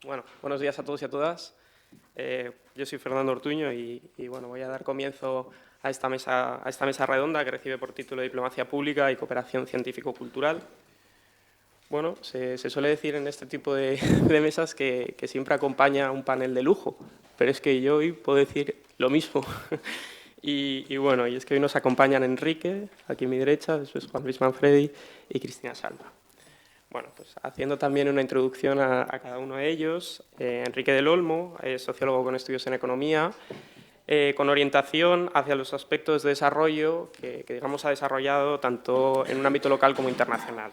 Bueno, buenos días a todos y a todas. Yo soy Fernando Ortuño y bueno, voy a dar comienzo a esta mesa redonda que recibe por título Diplomacia Pública y Cooperación Científico-Cultural. Bueno, se suele decir en este tipo de mesas que siempre acompaña un panel de lujo, pero es que yo hoy puedo decir lo mismo. Bueno, y es que hoy nos acompañan Enrique, aquí a mi derecha, después Juan Luis Manfredi y Cristina Salva. Bueno, pues haciendo también una introducción a cada uno de ellos, Enrique del Olmo es sociólogo con estudios en economía, con orientación hacia los aspectos de desarrollo que digamos, ha desarrollado tanto en un ámbito local como internacional.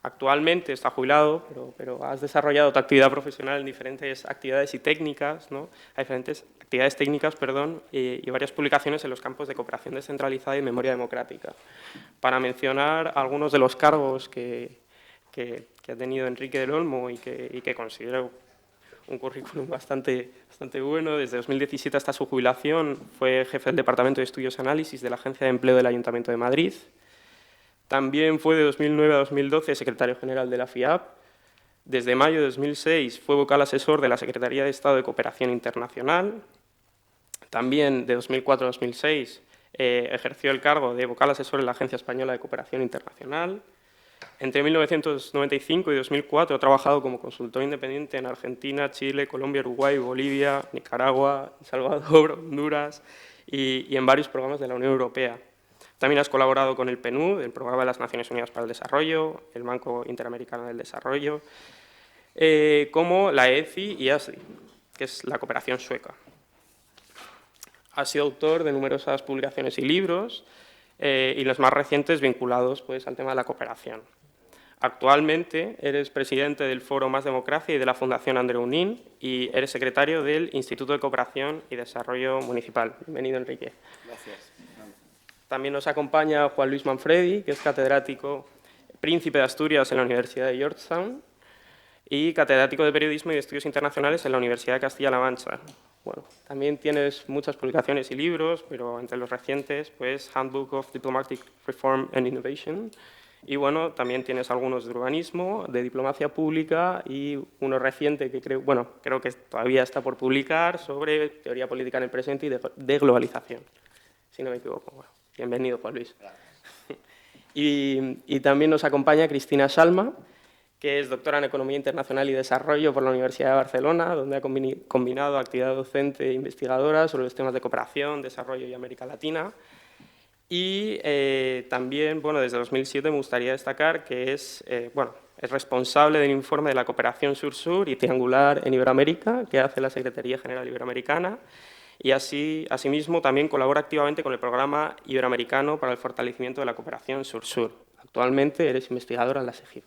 Actualmente está jubilado, pero has desarrollado tu actividad profesional en diferentes actividades y técnicas, ¿no? Hay diferentes actividades técnicas, perdón, y varias publicaciones en los campos de cooperación descentralizada y memoria democrática. Para mencionar algunos de los cargos que ha tenido Enrique del Olmo y que considero un currículum bastante bueno. Desde 2017 hasta su jubilación fue jefe del Departamento de Estudios y Análisis de la Agencia de Empleo del Ayuntamiento de Madrid. También fue de 2009 a 2012 secretario general de la FIAP. Desde mayo de 2006 fue vocal asesor de la Secretaría de Estado de Cooperación Internacional. También de 2004 a 2006 ejerció el cargo de vocal asesor en la Agencia Española de Cooperación Internacional. Entre 1995 y 2004 ha trabajado como consultor independiente en Argentina, Chile, Colombia, Uruguay, Bolivia, Nicaragua, El Salvador, Honduras y en varios programas de la Unión Europea. También has colaborado con el PNUD, el Programa de las Naciones Unidas para el Desarrollo, el Banco Interamericano del Desarrollo, como la EFI y ASDI, que es la cooperación sueca. Ha sido autor de numerosas publicaciones y libros, y los más recientes vinculados pues, al tema de la cooperación. Actualmente eres presidente del Foro Más Democracia y de la Fundación Andreu Nin y eres secretario del Instituto de Cooperación y Desarrollo Municipal. Bienvenido, Enrique. Gracias. También nos acompaña Juan Luis Manfredi, que es catedrático Príncipe de Asturias en la Universidad de Georgetown y catedrático de Periodismo y de Estudios Internacionales en la Universidad de Castilla-La Mancha. Bueno, también tienes muchas publicaciones y libros, pero entre los recientes, pues Handbook of Diplomatic Reform and Innovation. Y bueno, también tienes algunos de urbanismo, de diplomacia pública y uno reciente que creo que todavía está por publicar sobre teoría política en el presente y de globalización, si no me equivoco. Bueno, bienvenido, Juan Luis. Y también nos acompaña Cristina Salma, que es doctora en Economía Internacional y Desarrollo por la Universidad de Barcelona, donde ha combinado actividad docente e investigadora sobre los temas de cooperación, desarrollo y América Latina. Y también, bueno, desde 2007 me gustaría destacar que es responsable del informe de la cooperación Sur-Sur y triangular en Iberoamérica, que hace la Secretaría General Iberoamericana, y asimismo también colabora activamente con el Programa Iberoamericano para el Fortalecimiento de la Cooperación Sur-Sur. Actualmente eres investigadora en la SEGIP.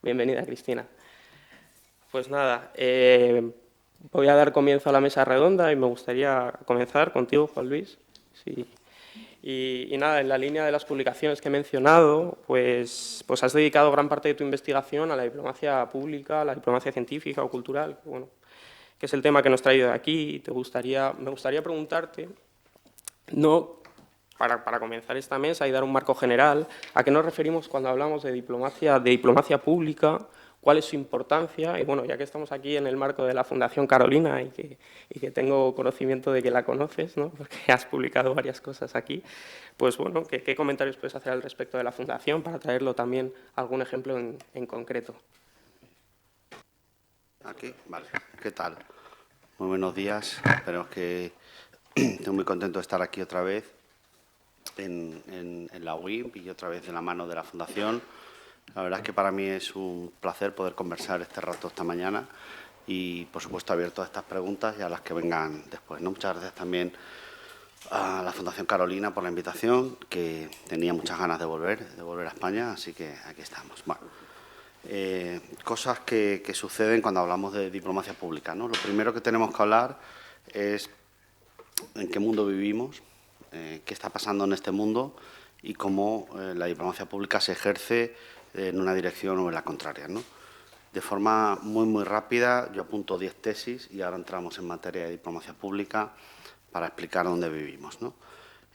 Bienvenida, Cristina. Pues nada, voy a dar comienzo a la mesa redonda y me gustaría comenzar contigo, Juan Luis. Sí. Y nada, en la línea de las publicaciones que he mencionado, pues has dedicado gran parte de tu investigación a la diplomacia pública, a la diplomacia científica o cultural, que es el tema que nos ha traído de aquí. Me gustaría preguntarte, para comenzar esta mesa y dar un marco general, ¿a qué nos referimos cuando hablamos de diplomacia pública? ¿Cuál es su importancia? Y bueno, ya que estamos aquí en el marco de la Fundación Carolina y que tengo conocimiento de que la conoces, ¿no? Porque has publicado varias cosas aquí, pues bueno, ¿qué comentarios puedes hacer al respecto de la Fundación para traerlo también algún ejemplo en concreto? Aquí, vale. ¿Qué tal? Muy buenos días. Espero que estoy muy contento de estar aquí otra vez en la UIP y otra vez de la mano de la Fundación. La verdad es que para mí es un placer poder conversar este rato esta mañana y, por supuesto, abierto a estas preguntas y a las que vengan después, ¿no? Muchas gracias también a la Fundación Carolina por la invitación, que tenía muchas ganas de volver a España, así que aquí estamos. Bueno, cosas que suceden cuando hablamos de diplomacia pública, ¿no? Lo primero que tenemos que hablar es en qué mundo vivimos, qué está pasando en este mundo y cómo la diplomacia pública se ejerce en una dirección o en la contraria, ¿no? De forma muy rápida, yo apunto 10 tesis y ahora entramos en materia de diplomacia pública para explicar dónde vivimos, ¿no?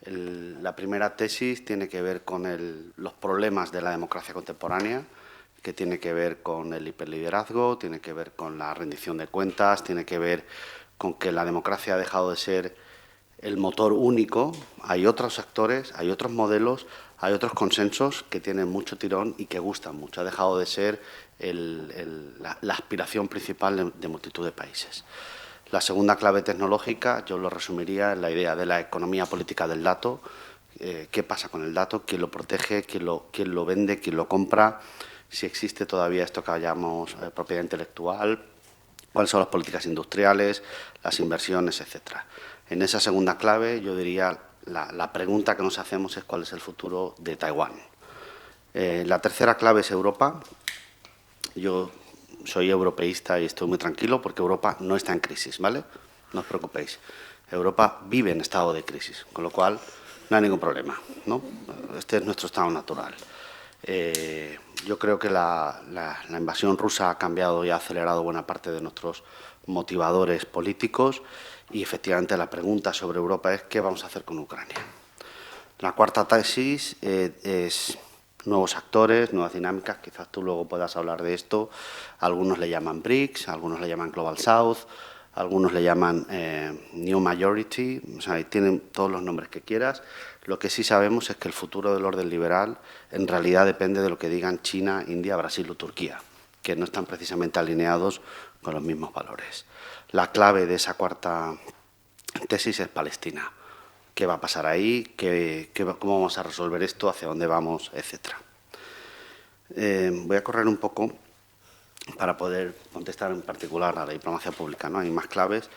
La primera tesis tiene que ver con los problemas de la democracia contemporánea, que tiene que ver con el hiperliderazgo, tiene que ver con la rendición de cuentas, tiene que ver con que la democracia ha dejado de ser el motor único. Hay otros actores, hay otros modelos, hay otros consensos que tienen mucho tirón y que gustan mucho. Ha dejado de ser la aspiración principal de multitud de países. La segunda clave tecnológica, yo lo resumiría en la idea de la economía política del dato. ¿Qué pasa con el dato? ¿Quién lo protege? ¿Quién lo vende? ¿Quién lo compra? Si existe todavía esto que llamamos propiedad intelectual, cuáles son las políticas industriales, las inversiones, etcétera. En esa segunda clave, yo diría, la pregunta que nos hacemos es cuál es el futuro de Taiwán. La tercera clave es Europa. Yo soy europeísta y estoy muy tranquilo porque Europa no está en crisis, ¿vale? No os preocupéis. Europa vive en estado de crisis, con lo cual no hay ningún problema, ¿no? Este es nuestro estado natural. Yo creo que la invasión rusa ha cambiado y ha acelerado buena parte de nuestros motivadores políticos y, efectivamente, la pregunta sobre Europa es ¿qué vamos a hacer con Ucrania? La cuarta tesis es nuevos actores, nuevas dinámicas. Quizás tú luego puedas hablar de esto. Algunos le llaman BRICS, algunos le llaman Global South, algunos le llaman New Majority, o sea, tienen todos los nombres que quieras. Lo que sí sabemos es que el futuro del orden liberal en realidad depende de lo que digan China, India, Brasil o Turquía, que no están precisamente alineados con los mismos valores. La clave de esa cuarta tesis es Palestina. ¿Qué va a pasar ahí? ¿Cómo vamos a resolver esto? ¿Hacia dónde vamos? Etcétera. Voy a correr un poco para poder contestar en particular a la diplomacia pública, ¿no? Hay más claves,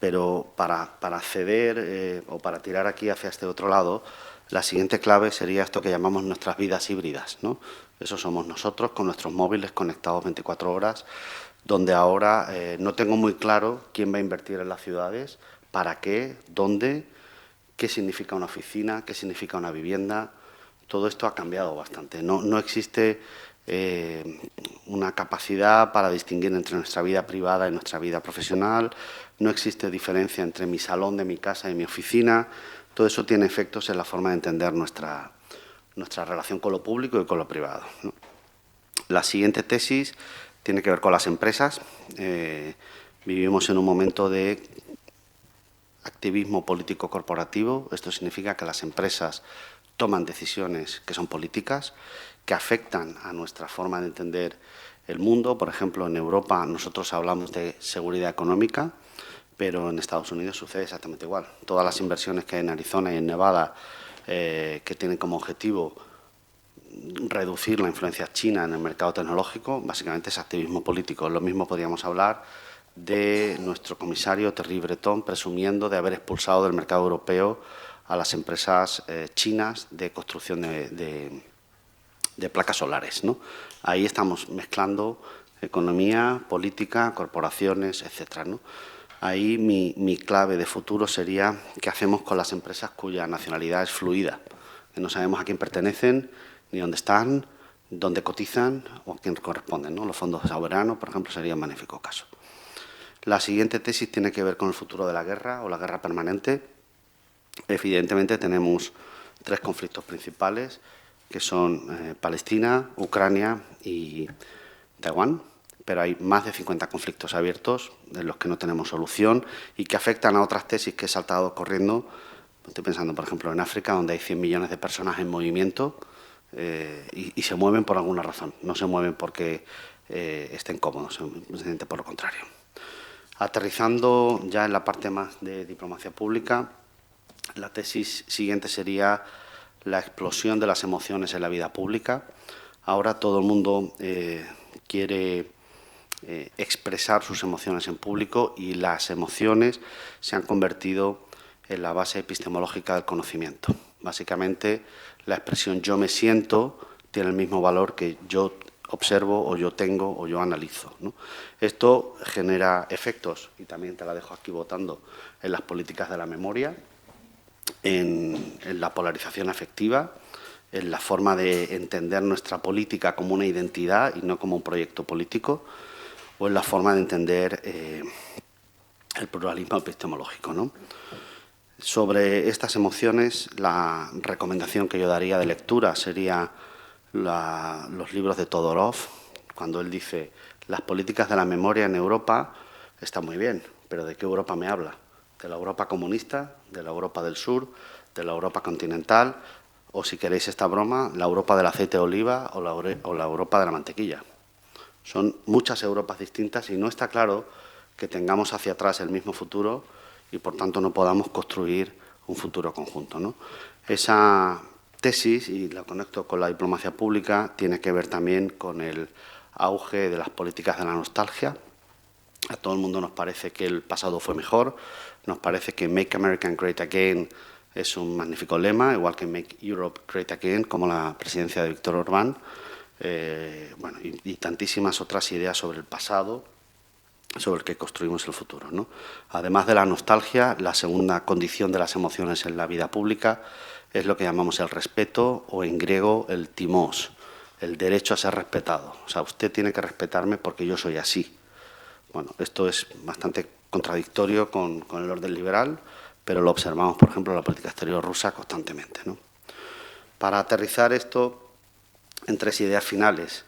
pero para acceder o para tirar aquí hacia este otro lado, la siguiente clave sería esto que llamamos nuestras vidas híbridas, ¿no? Eso somos nosotros con nuestros móviles conectados 24 horas, donde ahora no tengo muy claro quién va a invertir en las ciudades, para qué, dónde, qué significa una oficina, qué significa una vivienda. Todo esto ha cambiado bastante. No existe una capacidad para distinguir entre nuestra vida privada y nuestra vida profesional. No existe diferencia entre mi salón de mi casa y mi oficina. Todo eso tiene efectos en la forma de entender nuestra relación con lo público y con lo privado, ¿no? La siguiente tesis tiene que ver con las empresas. Vivimos en un momento de activismo político corporativo. Esto significa que las empresas toman decisiones que son políticas, que afectan a nuestra forma de entender el mundo. Por ejemplo, en Europa nosotros hablamos de seguridad económica, pero en Estados Unidos sucede exactamente igual. Todas las inversiones que hay en Arizona y en Nevada que tienen como objetivo reducir la influencia china en el mercado tecnológico, básicamente es activismo político. Lo mismo podríamos hablar de nuestro comisario Thierry Breton presumiendo de haber expulsado del mercado europeo a las empresas chinas de construcción de placas solares, ¿no? Ahí estamos mezclando economía, política, corporaciones, etcétera, ¿no? Ahí mi clave de futuro sería qué hacemos con las empresas cuya nacionalidad es fluida, que no sabemos a quién pertenecen, ni dónde están, dónde cotizan o a quién corresponden, ¿no? Los fondos soberanos, por ejemplo, sería un magnífico caso. La siguiente tesis tiene que ver con el futuro de la guerra o la guerra permanente. Evidentemente tenemos tres conflictos principales, que son Palestina, Ucrania y Taiwán, pero hay más de 50 conflictos abiertos en los que no tenemos solución y que afectan a otras tesis que he saltado corriendo. Estoy pensando, por ejemplo, en África, donde hay 100 millones de personas en movimiento y se mueven por alguna razón. No se mueven porque estén cómodos, simplemente por lo contrario. Aterrizando ya en la parte más de diplomacia pública, la tesis siguiente sería la explosión de las emociones en la vida pública. Ahora todo el mundo quiere expresar sus emociones en público y las emociones se han convertido en la base epistemológica del conocimiento. Básicamente, la expresión yo me siento tiene el mismo valor que yo observo o yo tengo o yo analizo, ¿no? Esto genera efectos, y también te la dejo aquí votando, en las políticas de la memoria, en la polarización afectiva, en la forma de entender nuestra política como una identidad y no como un proyecto político, o en la forma de entender el pluralismo epistemológico, ¿no? Sobre estas emociones, la recomendación que yo daría de lectura sería los libros de Todorov, cuando él dice: las políticas de la memoria en Europa están muy bien, pero ¿de qué Europa me habla? ¿De la Europa comunista, de la Europa del sur, de la Europa continental, o, si queréis esta broma, la Europa del aceite de oliva o la Europa de la mantequilla? Son muchas Europas distintas y no está claro que tengamos hacia atrás el mismo futuro y, por tanto, no podamos construir un futuro conjunto, ¿no? Esa tesis, y la conecto con la diplomacia pública, tiene que ver también con el auge de las políticas de la nostalgia. A todo el mundo nos parece que el pasado fue mejor, nos parece que Make America Great Again es un magnífico lema, igual que Make Europe Great Again, como la presidencia de Víctor Orbán, bueno, y tantísimas otras ideas sobre el pasado, sobre el que construimos el futuro, ¿no? Además de la nostalgia, la segunda condición de las emociones en la vida pública es lo que llamamos el respeto, o en griego el timos, el derecho a ser respetado. O sea, usted tiene que respetarme porque yo soy así. Bueno, esto es bastante contradictorio con el orden liberal, pero lo observamos, por ejemplo, en la política exterior rusa constantemente, ¿no? Para aterrizar esto en tres ideas finales,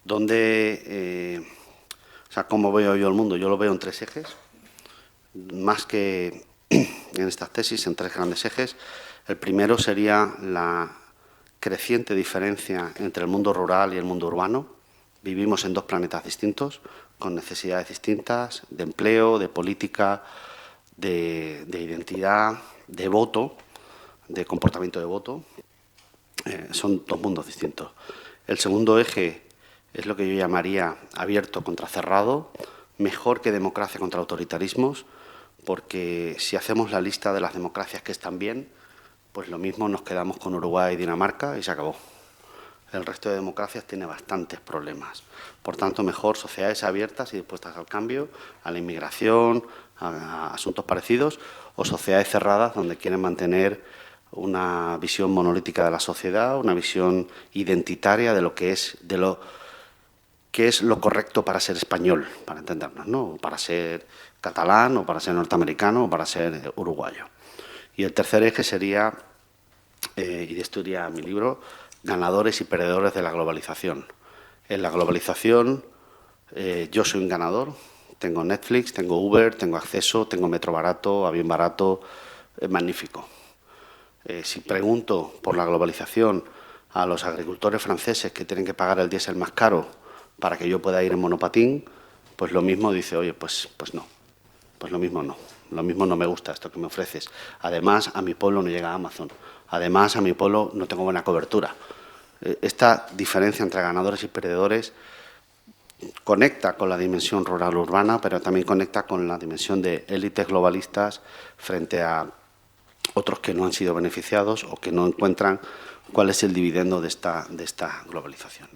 donde, o sea, ¿cómo veo yo el mundo? Yo lo veo en tres ejes, más que en estas tesis, en tres grandes ejes. El primero sería la creciente diferencia entre el mundo rural y el mundo urbano. Vivimos en dos planetas distintos, con necesidades distintas de empleo, de política, de identidad, de voto, de comportamiento de voto. Son dos mundos distintos. El segundo eje es lo que yo llamaría abierto contra cerrado, mejor que democracia contra autoritarismos, porque si hacemos la lista de las democracias que están bien, pues lo mismo nos quedamos con Uruguay y Dinamarca y se acabó. El resto de democracias tiene bastantes problemas. Por tanto, mejor sociedades abiertas y dispuestas al cambio, a la inmigración, a asuntos parecidos, o sociedades cerradas donde quieren mantener una visión monolítica de la sociedad, una visión identitaria de lo que es lo correcto para ser español, para entendernos, ¿no? Para ser catalán, o para ser norteamericano, o para ser uruguayo. Y el tercer eje sería, y de esto iría mi libro, ganadores y perdedores de la globalización. En la globalización yo soy un ganador, tengo Netflix, tengo Uber, tengo acceso, tengo metro barato, avión barato, magnífico. Si pregunto por la globalización a los agricultores franceses que tienen que pagar el diésel más caro para que yo pueda ir en monopatín, pues lo mismo dice: oye, pues no, pues lo mismo no me gusta esto que me ofreces. Además, a mi pueblo no llega Amazon. Además, a mi pueblo no tengo buena cobertura. Esta diferencia entre ganadores y perdedores conecta con la dimensión rural-urbana, pero también conecta con la dimensión de élites globalistas frente a otros que no han sido beneficiados o que no encuentran cuál es el dividendo de esta globalización.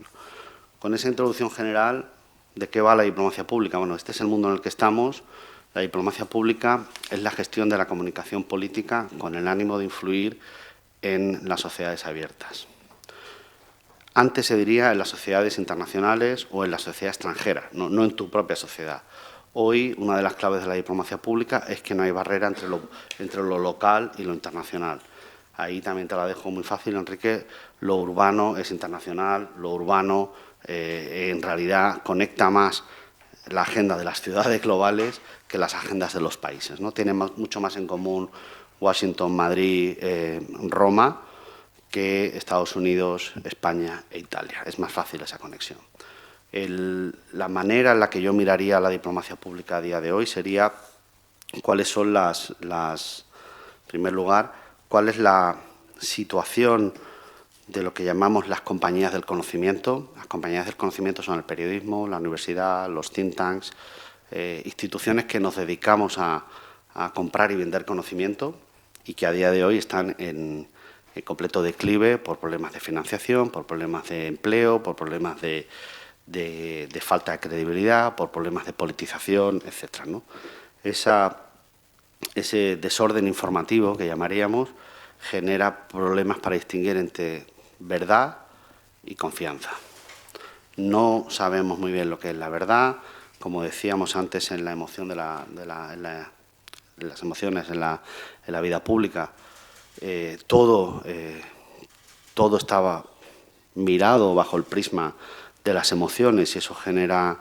Con esa introducción general, ¿de qué va la diplomacia pública? Bueno, este es el mundo en el que estamos. La diplomacia pública es la gestión de la comunicación política con el ánimo de influir en las sociedades abiertas. Antes se diría en las sociedades internacionales o en la sociedad extranjera, no en tu propia sociedad. Hoy, una de las claves de la diplomacia pública es que no hay barrera entre lo local y lo internacional. Ahí también te la dejo muy fácil, Enrique. Lo urbano es internacional, lo urbano en realidad conecta más la agenda de las ciudades globales que las agendas de los países, ¿no? Tiene mucho más en común Washington, Madrid, Roma, que Estados Unidos, España e Italia. Es más fácil esa conexión. La manera en la que yo miraría la diplomacia pública a día de hoy sería cuáles son en primer lugar, cuál es la situación de lo que llamamos las compañías del conocimiento. Las compañías del conocimiento son el periodismo, la universidad, los think tanks, instituciones que nos dedicamos a comprar y vender conocimiento y que a día de hoy están en completo declive por problemas de financiación, por problemas de empleo, por problemas de falta de credibilidad, por problemas de politización, etcétera, ¿no? Ese desorden informativo que llamaríamos genera problemas para distinguir entre verdad y confianza. No sabemos muy bien lo que es la verdad. Como decíamos antes, en la emoción en las emociones en la vida pública, todo estaba mirado bajo el prisma de las emociones y eso genera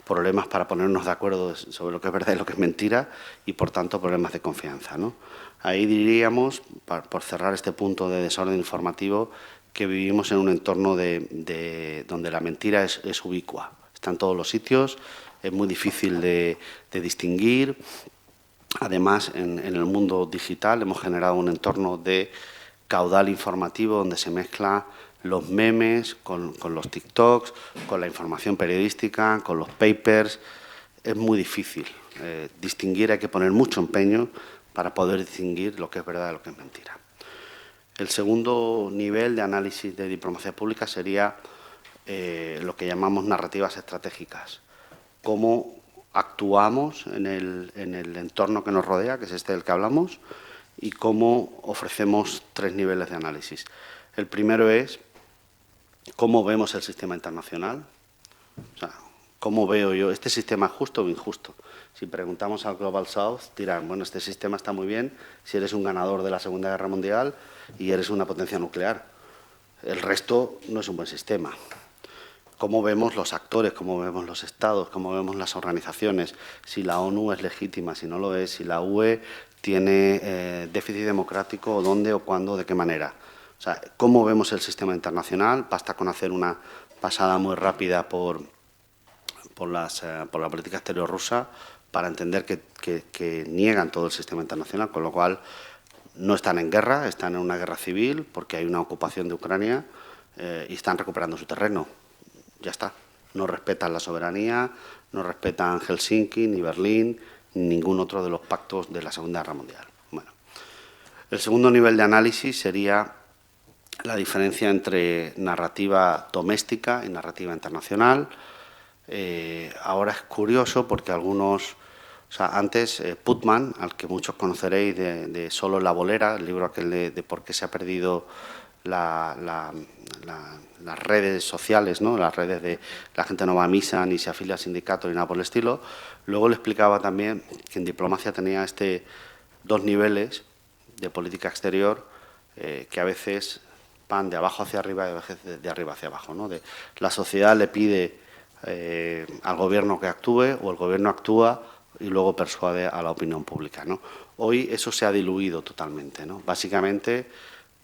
problemas para ponernos de acuerdo sobre lo que es verdad y lo que es mentira y, por tanto, problemas de confianza, ¿no? Ahí diríamos, por cerrar este punto de desorden informativo, que vivimos en un entorno donde la mentira es ubicua. Está en todos los sitios, es muy difícil de distinguir. Además, en el mundo digital hemos generado un entorno de caudal informativo donde se mezcla los memes con los TikToks, con la información periodística, con los papers. Es muy difícil distinguir, hay que poner mucho empeño para poder distinguir lo que es verdad de lo que es mentira. El segundo nivel de análisis de diplomacia pública sería lo que llamamos narrativas estratégicas. Cómo actuamos en el entorno que nos rodea, que es este del que hablamos, y cómo ofrecemos 3 niveles de análisis. El primero es cómo vemos el sistema internacional. O sea, cómo veo yo, ¿este sistema es justo o injusto? Si preguntamos al Global South, dirán, bueno, este sistema está muy bien si eres un ganador de la Segunda Guerra Mundial y eres una potencia nuclear. El resto no es un buen sistema. Cómo vemos los actores, cómo vemos los estados, cómo vemos las organizaciones, si la ONU es legítima, si no lo es, si la UE tiene déficit democrático, dónde o cuándo, de qué manera. O sea, cómo vemos el sistema internacional, basta con hacer una pasada muy rápida por la política exterior rusa para entender que niegan todo el sistema internacional, con lo cual no están en guerra, están en una guerra civil porque hay una ocupación de Ucrania y están recuperando su terreno. Ya está. No respetan la soberanía, no respetan Helsinki, ni Berlín, ni ningún otro de los pactos de la Segunda Guerra Mundial. Bueno, el segundo nivel de análisis sería la diferencia entre narrativa doméstica y narrativa internacional. Ahora es curioso porque algunos... O sea, antes Putman, al que muchos conoceréis de Solo la bolera, el libro aquel de por qué se ha perdido las redes sociales, ¿no? Las redes de la gente no va a misa ni se afilia a sindicatos ni nada por el estilo. Luego le explicaba también que en diplomacia tenía 2 niveles de política exterior que a veces van de abajo hacia arriba y a veces de arriba hacia abajo, ¿no? La sociedad le pide al gobierno que actúe o el gobierno actúa y luego persuade a la opinión pública, ¿no? Hoy eso se ha diluido totalmente, ¿no? Básicamente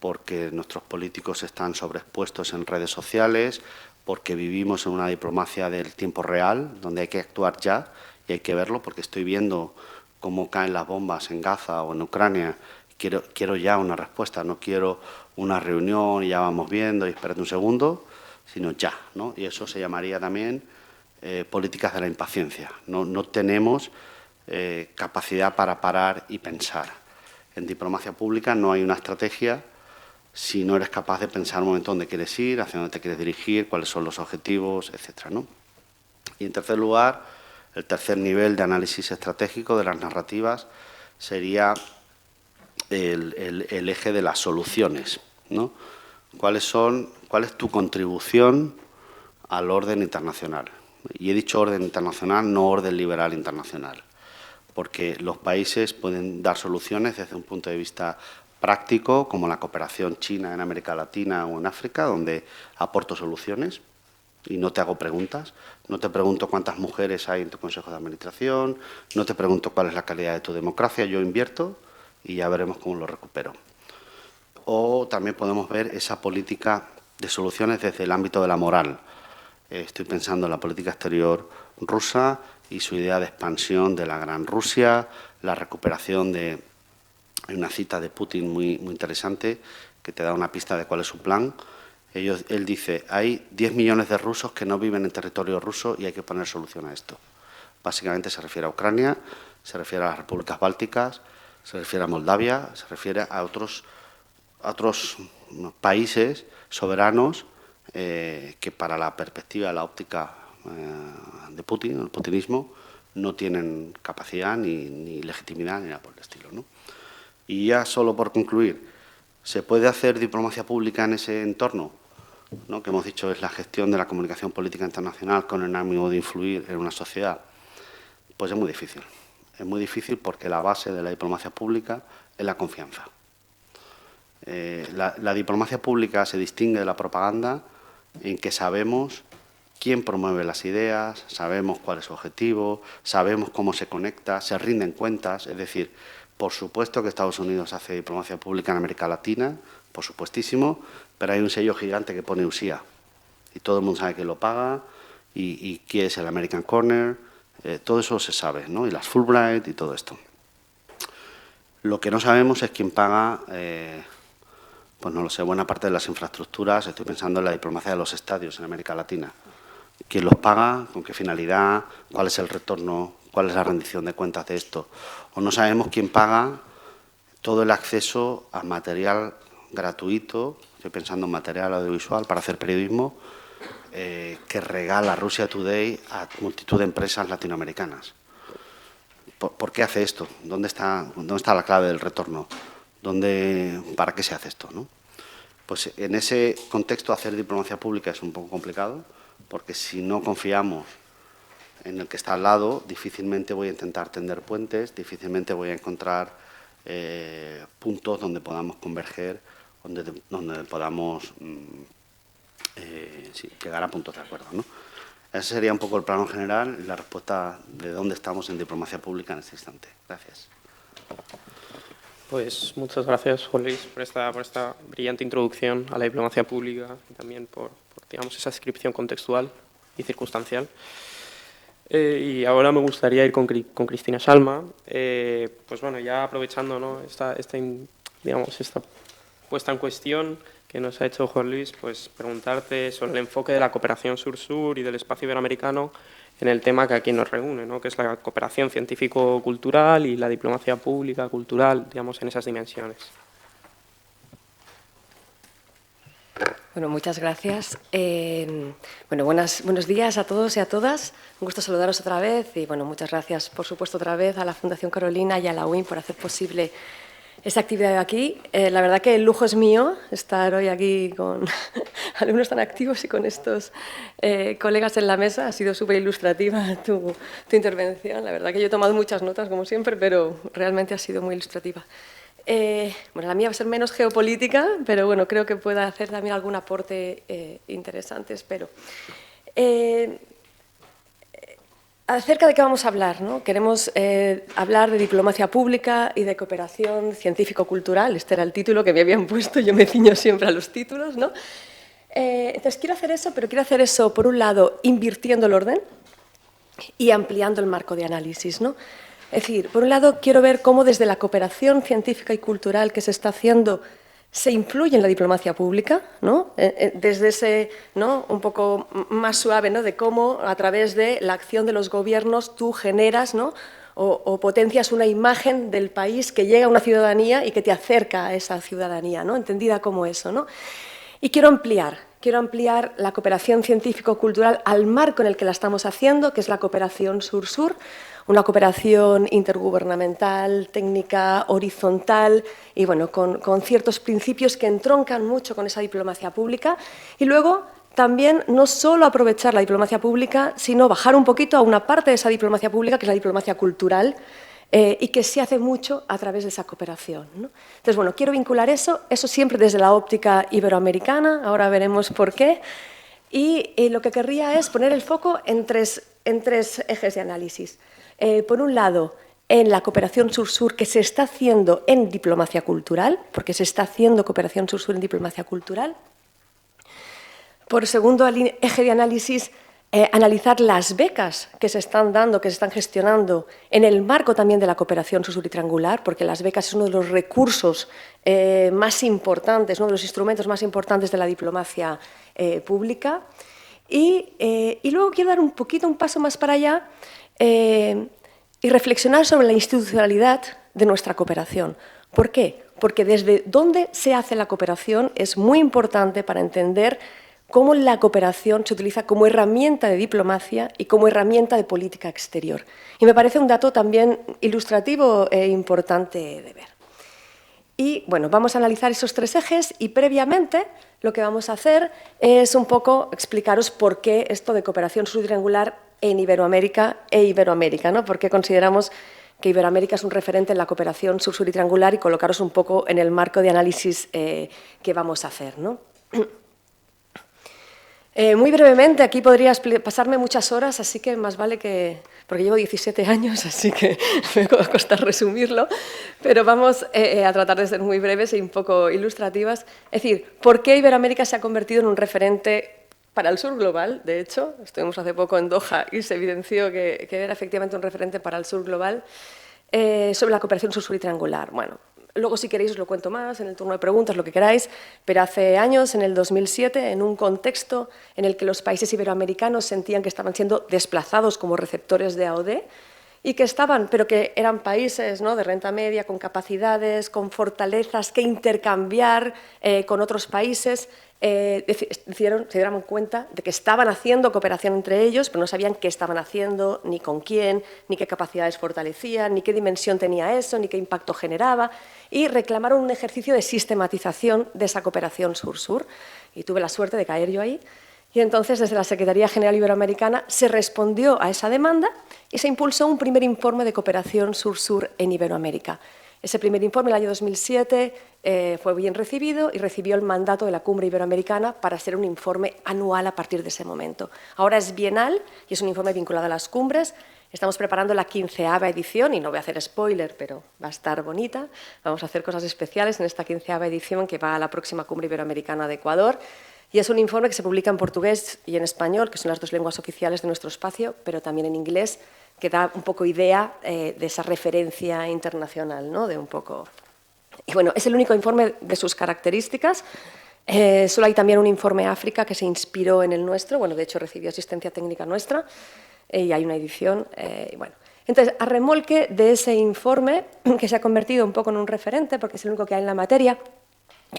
porque nuestros políticos están sobreexpuestos en redes sociales, porque vivimos en una diplomacia del tiempo real, donde hay que actuar ya y hay que verlo, porque estoy viendo cómo caen las bombas en Gaza o en Ucrania. Quiero ya una respuesta, no quiero una reunión y ya vamos viendo y espérate un segundo, sino ya, ¿no? Y eso se llamaría también políticas de la impaciencia. No tenemos capacidad para parar y pensar. En diplomacia pública no hay una estrategia si no eres capaz de pensar un momento dónde quieres ir, hacia dónde te quieres dirigir, cuáles son los objetivos, etcétera, ¿no? Y en tercer lugar, el tercer nivel de análisis estratégico de las narrativas sería el eje de las soluciones, ¿no? ¿Cuál es tu contribución al orden internacional? Y he dicho orden internacional, no orden liberal internacional, porque los países pueden dar soluciones desde un punto de vista práctico, como la cooperación china en América Latina o en África, donde aporto soluciones y no te hago preguntas. No te pregunto cuántas mujeres hay en tu consejo de administración, no te pregunto cuál es la calidad de tu democracia, yo invierto y ya veremos cómo lo recupero. O también podemos ver esa política de soluciones desde el ámbito de la moral. Estoy pensando en la política exterior rusa y su idea de expansión de la Gran Rusia, la recuperación de... Hay una cita de Putin muy interesante que te da una pista de cuál es su plan. Él dice, hay 10 millones de rusos que no viven en territorio ruso y hay que poner solución a esto. Básicamente se refiere a Ucrania, se refiere a las repúblicas bálticas, se refiere a Moldavia, se refiere a otros países soberanos que para la perspectiva, la óptica de Putin, el putinismo, no tienen capacidad ni legitimidad ni nada por el estilo, ¿no? Y ya solo por concluir, ¿se puede hacer diplomacia pública en ese entorno? ¿No? Que hemos dicho es la gestión de la comunicación política internacional con el ánimo de influir en una sociedad. Pues es muy difícil. Es muy difícil porque la base de la diplomacia pública es la confianza. La diplomacia pública se distingue de la propaganda en que sabemos quién promueve las ideas, sabemos cuál es su objetivo, sabemos cómo se conecta, se rinden cuentas. Es decir, por supuesto que Estados Unidos hace diplomacia pública en América Latina, por supuestísimo, pero hay un sello gigante que pone USIA y todo el mundo sabe que lo paga y qué es el American Corner, todo eso se sabe, ¿no? Y las Fulbright y todo esto. Lo que no sabemos es quién paga, pues no lo sé, buena parte de las infraestructuras. Estoy pensando en la diplomacia de los estadios en América Latina. ¿Quién los paga? ¿Con qué finalidad? ¿Cuál es el retorno? ¿Cuál es la rendición de cuentas de esto? O no sabemos quién paga todo el acceso a material gratuito, estoy pensando en material audiovisual para hacer periodismo, que regala Russia Today a multitud de empresas latinoamericanas. ¿Por qué hace esto? ¿Dónde está la clave del retorno? ¿Para qué se hace esto, ¿no? Pues en ese contexto hacer diplomacia pública es un poco complicado, porque si no confiamos en el que está al lado, difícilmente voy a intentar tender puentes, difícilmente voy a encontrar puntos donde podamos converger, donde podamos llegar a puntos de acuerdo, ¿no? Ese sería un poco el plano general y la respuesta de dónde estamos en diplomacia pública en este instante. Gracias. Pues muchas gracias, Juan Luis, por esta brillante introducción a la diplomacia pública y también por digamos, esa descripción contextual y circunstancial. Y ahora me gustaría ir con Cristina Salma. Pues bueno, ya aprovechando, ¿no? esta puesta en cuestión que nos ha hecho Juan Luis, pues preguntarte sobre el enfoque de la cooperación sur-sur y del espacio iberoamericano en el tema que aquí nos reúne, ¿no? Que es la cooperación científico-cultural y la diplomacia pública, cultural, digamos, en esas dimensiones. Bueno, muchas gracias. Bueno, buenos días a todos y a todas. Un gusto saludaros otra vez y, bueno, muchas gracias, por supuesto, otra vez a la Fundación Carolina y a la UIM por hacer posible esta actividad aquí. La verdad que el lujo es mío estar hoy aquí con alumnos tan activos y con estos colegas en la mesa. Ha sido súper ilustrativa tu intervención. La verdad que yo he tomado muchas notas, como siempre, pero realmente ha sido muy ilustrativa. Bueno, la mía va a ser menos geopolítica, pero bueno, creo que pueda hacer también algún aporte interesante, espero. Acerca de qué vamos a hablar, ¿no? Queremos hablar de diplomacia pública y de cooperación científico-cultural. Este era el título que me habían puesto, yo me ciño siempre a los títulos, ¿no? Entonces quiero hacer eso, pero quiero hacer eso, por un lado, invirtiendo el orden y ampliando el marco de análisis, ¿no? Es decir, por un lado, quiero ver cómo desde la cooperación científica y cultural que se está haciendo se influye en la diplomacia pública, ¿no? Desde ese, ¿no? un poco más suave, ¿no? De cómo a través de la acción de los gobiernos tú generas, ¿no? o potencias una imagen del país que llega a una ciudadanía y que te acerca a esa ciudadanía, ¿no? Entendida como eso, ¿no? Y quiero ampliar la cooperación científico-cultural al marco en el que la estamos haciendo, que es la cooperación sur-sur, una cooperación intergubernamental, técnica, horizontal y bueno, con ciertos principios que entroncan mucho con esa diplomacia pública. Y luego también no solo aprovechar la diplomacia pública, sino bajar un poquito a una parte de esa diplomacia pública, que es la diplomacia cultural, y que se hace mucho a través de esa cooperación, ¿no? Entonces, bueno, quiero vincular eso siempre desde la óptica iberoamericana, ahora veremos por qué, y lo que querría es poner el foco en tres ejes de análisis. Por un lado, en la cooperación sur-sur que se está haciendo en diplomacia cultural, porque se está haciendo cooperación sur-sur en diplomacia cultural. Por segundo eje de análisis, analizar las becas que se están dando, que se están gestionando en el marco también de la cooperación sur-sur y triangular, porque las becas es uno de los recursos más importantes, uno de los instrumentos más importantes de la diplomacia pública. Y luego quiero dar un paso más para allá y reflexionar sobre la institucionalidad de nuestra cooperación. ¿Por qué? Porque desde dónde se hace la cooperación es muy importante para entender cómo la cooperación se utiliza como herramienta de diplomacia y como herramienta de política exterior. Y me parece un dato también ilustrativo e importante de ver. Y bueno, vamos a analizar esos tres ejes y previamente lo que vamos a hacer es un poco explicaros por qué esto de cooperación sur-triangular en Iberoamérica ¿no? Por qué consideramos que Iberoamérica es un referente en la cooperación sur-sur y triangular y colocaros un poco en el marco de análisis que vamos a hacer, ¿no? Muy brevemente, aquí podría pasarme muchas horas, así que más vale que... Porque llevo 17 años, así que me va a costar resumirlo, pero vamos a tratar de ser muy breves y un poco ilustrativas. Es decir, ¿por qué Iberoamérica se ha convertido en un referente para el sur global? De hecho, estuvimos hace poco en Doha y se evidenció que era efectivamente un referente para el sur global sobre la cooperación sur-sur y triangular. Bueno, luego, si queréis, os lo cuento más en el turno de preguntas, lo que queráis, pero hace años, en el 2007, en un contexto en el que los países iberoamericanos sentían que estaban siendo desplazados como receptores de AOD y que pero que eran países, ¿no?, de renta media, con capacidades, con fortalezas que intercambiar con otros países, se dieron cuenta de que estaban haciendo cooperación entre ellos, pero no sabían qué estaban haciendo, ni con quién, ni qué capacidades fortalecían, ni qué dimensión tenía eso, ni qué impacto generaba, y reclamaron un ejercicio de sistematización de esa cooperación sur-sur. Y tuve la suerte de caer yo ahí. Y entonces, desde la Secretaría General Iberoamericana, se respondió a esa demanda y se impulsó un primer informe de cooperación sur-sur en Iberoamérica. Ese primer informe, en el año 2007, fue bien recibido y recibió el mandato de la Cumbre Iberoamericana para ser un informe anual a partir de ese momento. Ahora es bienal y es un informe vinculado a las cumbres. Estamos preparando la 15ª edición y no voy a hacer spoiler, pero va a estar bonita. Vamos a hacer cosas especiales en esta 15ª edición que va a la próxima Cumbre Iberoamericana de Ecuador. Y es un informe que se publica en portugués y en español, que son las dos lenguas oficiales de nuestro espacio, pero también en inglés, que da un poco idea de esa referencia internacional, ¿no? De un poco... Y bueno, es el único informe de sus características. Solo hay también un informe África que se inspiró en el nuestro. Bueno, de hecho, recibió asistencia técnica nuestra y hay una edición. Bueno. Entonces, a remolque de ese informe, que se ha convertido un poco en un referente, porque es el único que hay en la materia,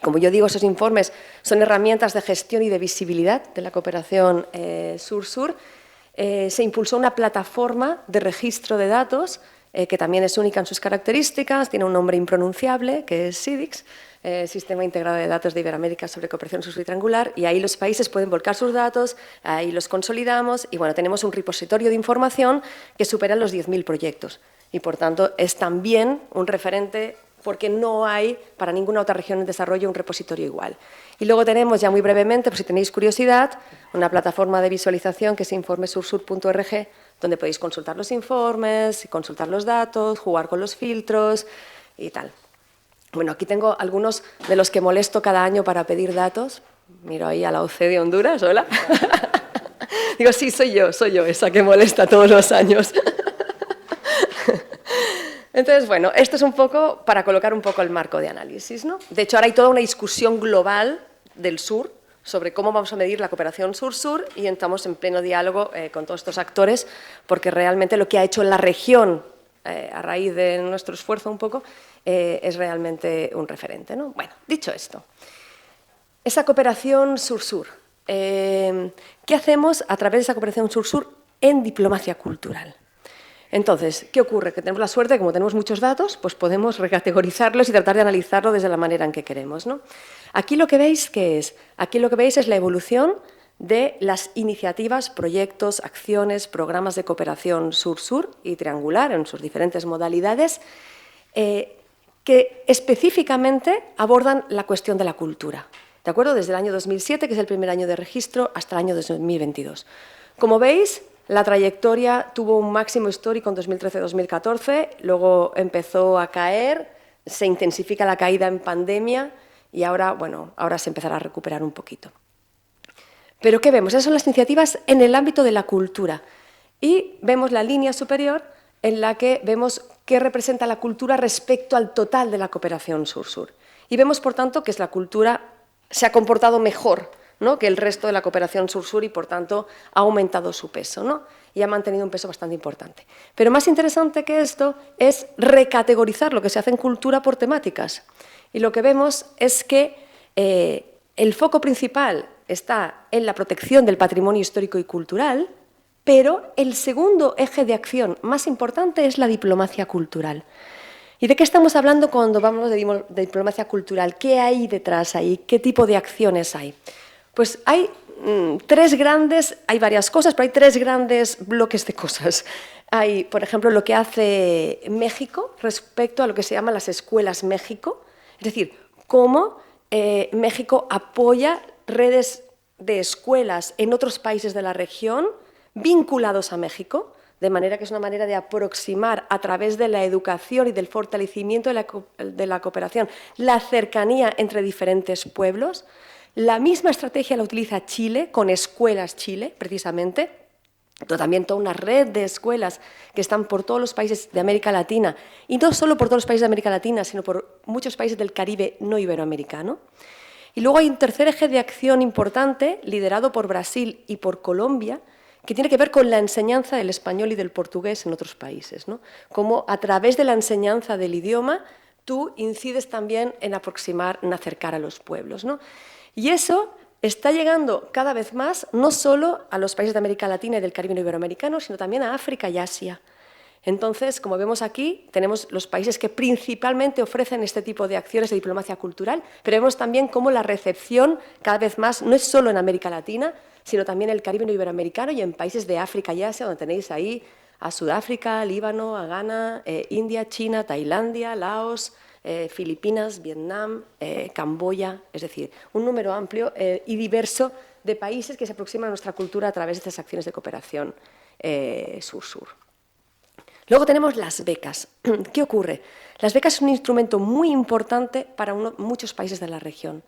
como yo digo, esos informes son herramientas de gestión y de visibilidad de la cooperación sur-sur. Se impulsó una plataforma de registro de datos que también es única en sus características, tiene un nombre impronunciable, que es SIDIX, Sistema Integrado de Datos de Iberoamérica sobre Cooperación Sur-Sur y Triangular, y ahí los países pueden volcar sus datos, ahí los consolidamos, y bueno, tenemos un repositorio de información que supera los 10.000 proyectos, y por tanto es también un referente porque no hay para ninguna otra región en desarrollo un repositorio igual. Y luego tenemos, ya muy brevemente, por si tenéis curiosidad, una plataforma de visualización que es informesursur.org, donde podéis consultar los informes, consultar los datos, jugar con los filtros y tal. Bueno, aquí tengo algunos de los que molesto cada año para pedir datos. Miro ahí a la OC de Honduras, hola. Digo, sí, soy yo esa que molesta todos los años. Entonces, bueno, esto es un poco para colocar un poco el marco de análisis, ¿no? De hecho, ahora hay toda una discusión global del sur sobre cómo vamos a medir la cooperación sur-sur y estamos en pleno diálogo con todos estos actores porque realmente lo que ha hecho la región a raíz de nuestro esfuerzo un poco es realmente un referente, ¿no? Bueno, dicho esto, esa cooperación sur-sur, ¿qué hacemos a través de esa cooperación sur-sur en diplomacia cultural? Entonces, ¿qué ocurre? Que tenemos la suerte, como tenemos muchos datos, pues podemos recategorizarlos y tratar de analizarlo desde la manera en que queremos, ¿no? Aquí lo que veis, ¿qué es? Aquí lo que veis es la evolución de las iniciativas, proyectos, acciones, programas de cooperación sur-sur y triangular en sus diferentes modalidades que específicamente abordan la cuestión de la cultura, ¿de acuerdo? Desde el año 2007, que es el primer año de registro, hasta el año 2022. Como veis, la trayectoria tuvo un máximo histórico en 2013-2014, luego empezó a caer, se intensifica la caída en pandemia y ahora, bueno, ahora se empezará a recuperar un poquito. Pero ¿qué vemos? Esas son las iniciativas en el ámbito de la cultura. Y vemos la línea superior en la que vemos qué representa la cultura respecto al total de la cooperación sur-sur. Y vemos, por tanto, que la cultura se ha comportado mejor, ¿no?, que el resto de la cooperación sur-sur y, por tanto, ha aumentado su peso, ¿no?, y ha mantenido un peso bastante importante. Pero más interesante que esto es recategorizar lo que se hace en cultura por temáticas. Y lo que vemos es que el foco principal está en la protección del patrimonio histórico y cultural, pero el segundo eje de acción más importante es la diplomacia cultural. ¿Y de qué estamos hablando cuando hablamos de diplomacia cultural? ¿Qué hay detrás ahí? ¿Qué tipo de acciones hay? Pues hay hay varias cosas, pero hay tres grandes bloques de cosas. Hay, por ejemplo, lo que hace México respecto a lo que se llaman las escuelas México, es decir, cómo México apoya redes de escuelas en otros países de la región vinculados a México, de manera que es una manera de aproximar a través de la educación y del fortalecimiento de la cooperación la cercanía entre diferentes pueblos. La misma estrategia la utiliza Chile, con Escuelas Chile, precisamente, pero también toda una red de escuelas que están por todos los países de América Latina, y no solo por todos los países de América Latina, sino por muchos países del Caribe no iberoamericano. Y luego hay un tercer eje de acción importante, liderado por Brasil y por Colombia, que tiene que ver con la enseñanza del español y del portugués en otros países, ¿no? Cómo a través de la enseñanza del idioma tú incides también en aproximar, en acercar a los pueblos, ¿no? Y eso está llegando cada vez más, no solo a los países de América Latina y del Caribe no iberoamericano, sino también a África y Asia. Entonces, como vemos aquí, tenemos los países que principalmente ofrecen este tipo de acciones de diplomacia cultural, pero vemos también cómo la recepción cada vez más no es solo en América Latina, sino también en el Caribe no iberoamericano y en países de África y Asia, donde tenéis ahí a Sudáfrica, Líbano, a Ghana, India, China, Tailandia, Laos, Filipinas, Vietnam, Camboya, es decir, un número amplio y diverso de países que se aproximan a nuestra cultura a través de estas acciones de cooperación sur-sur. Luego tenemos las becas. ¿Qué ocurre? Las becas son un instrumento muy importante para muchos países de la región,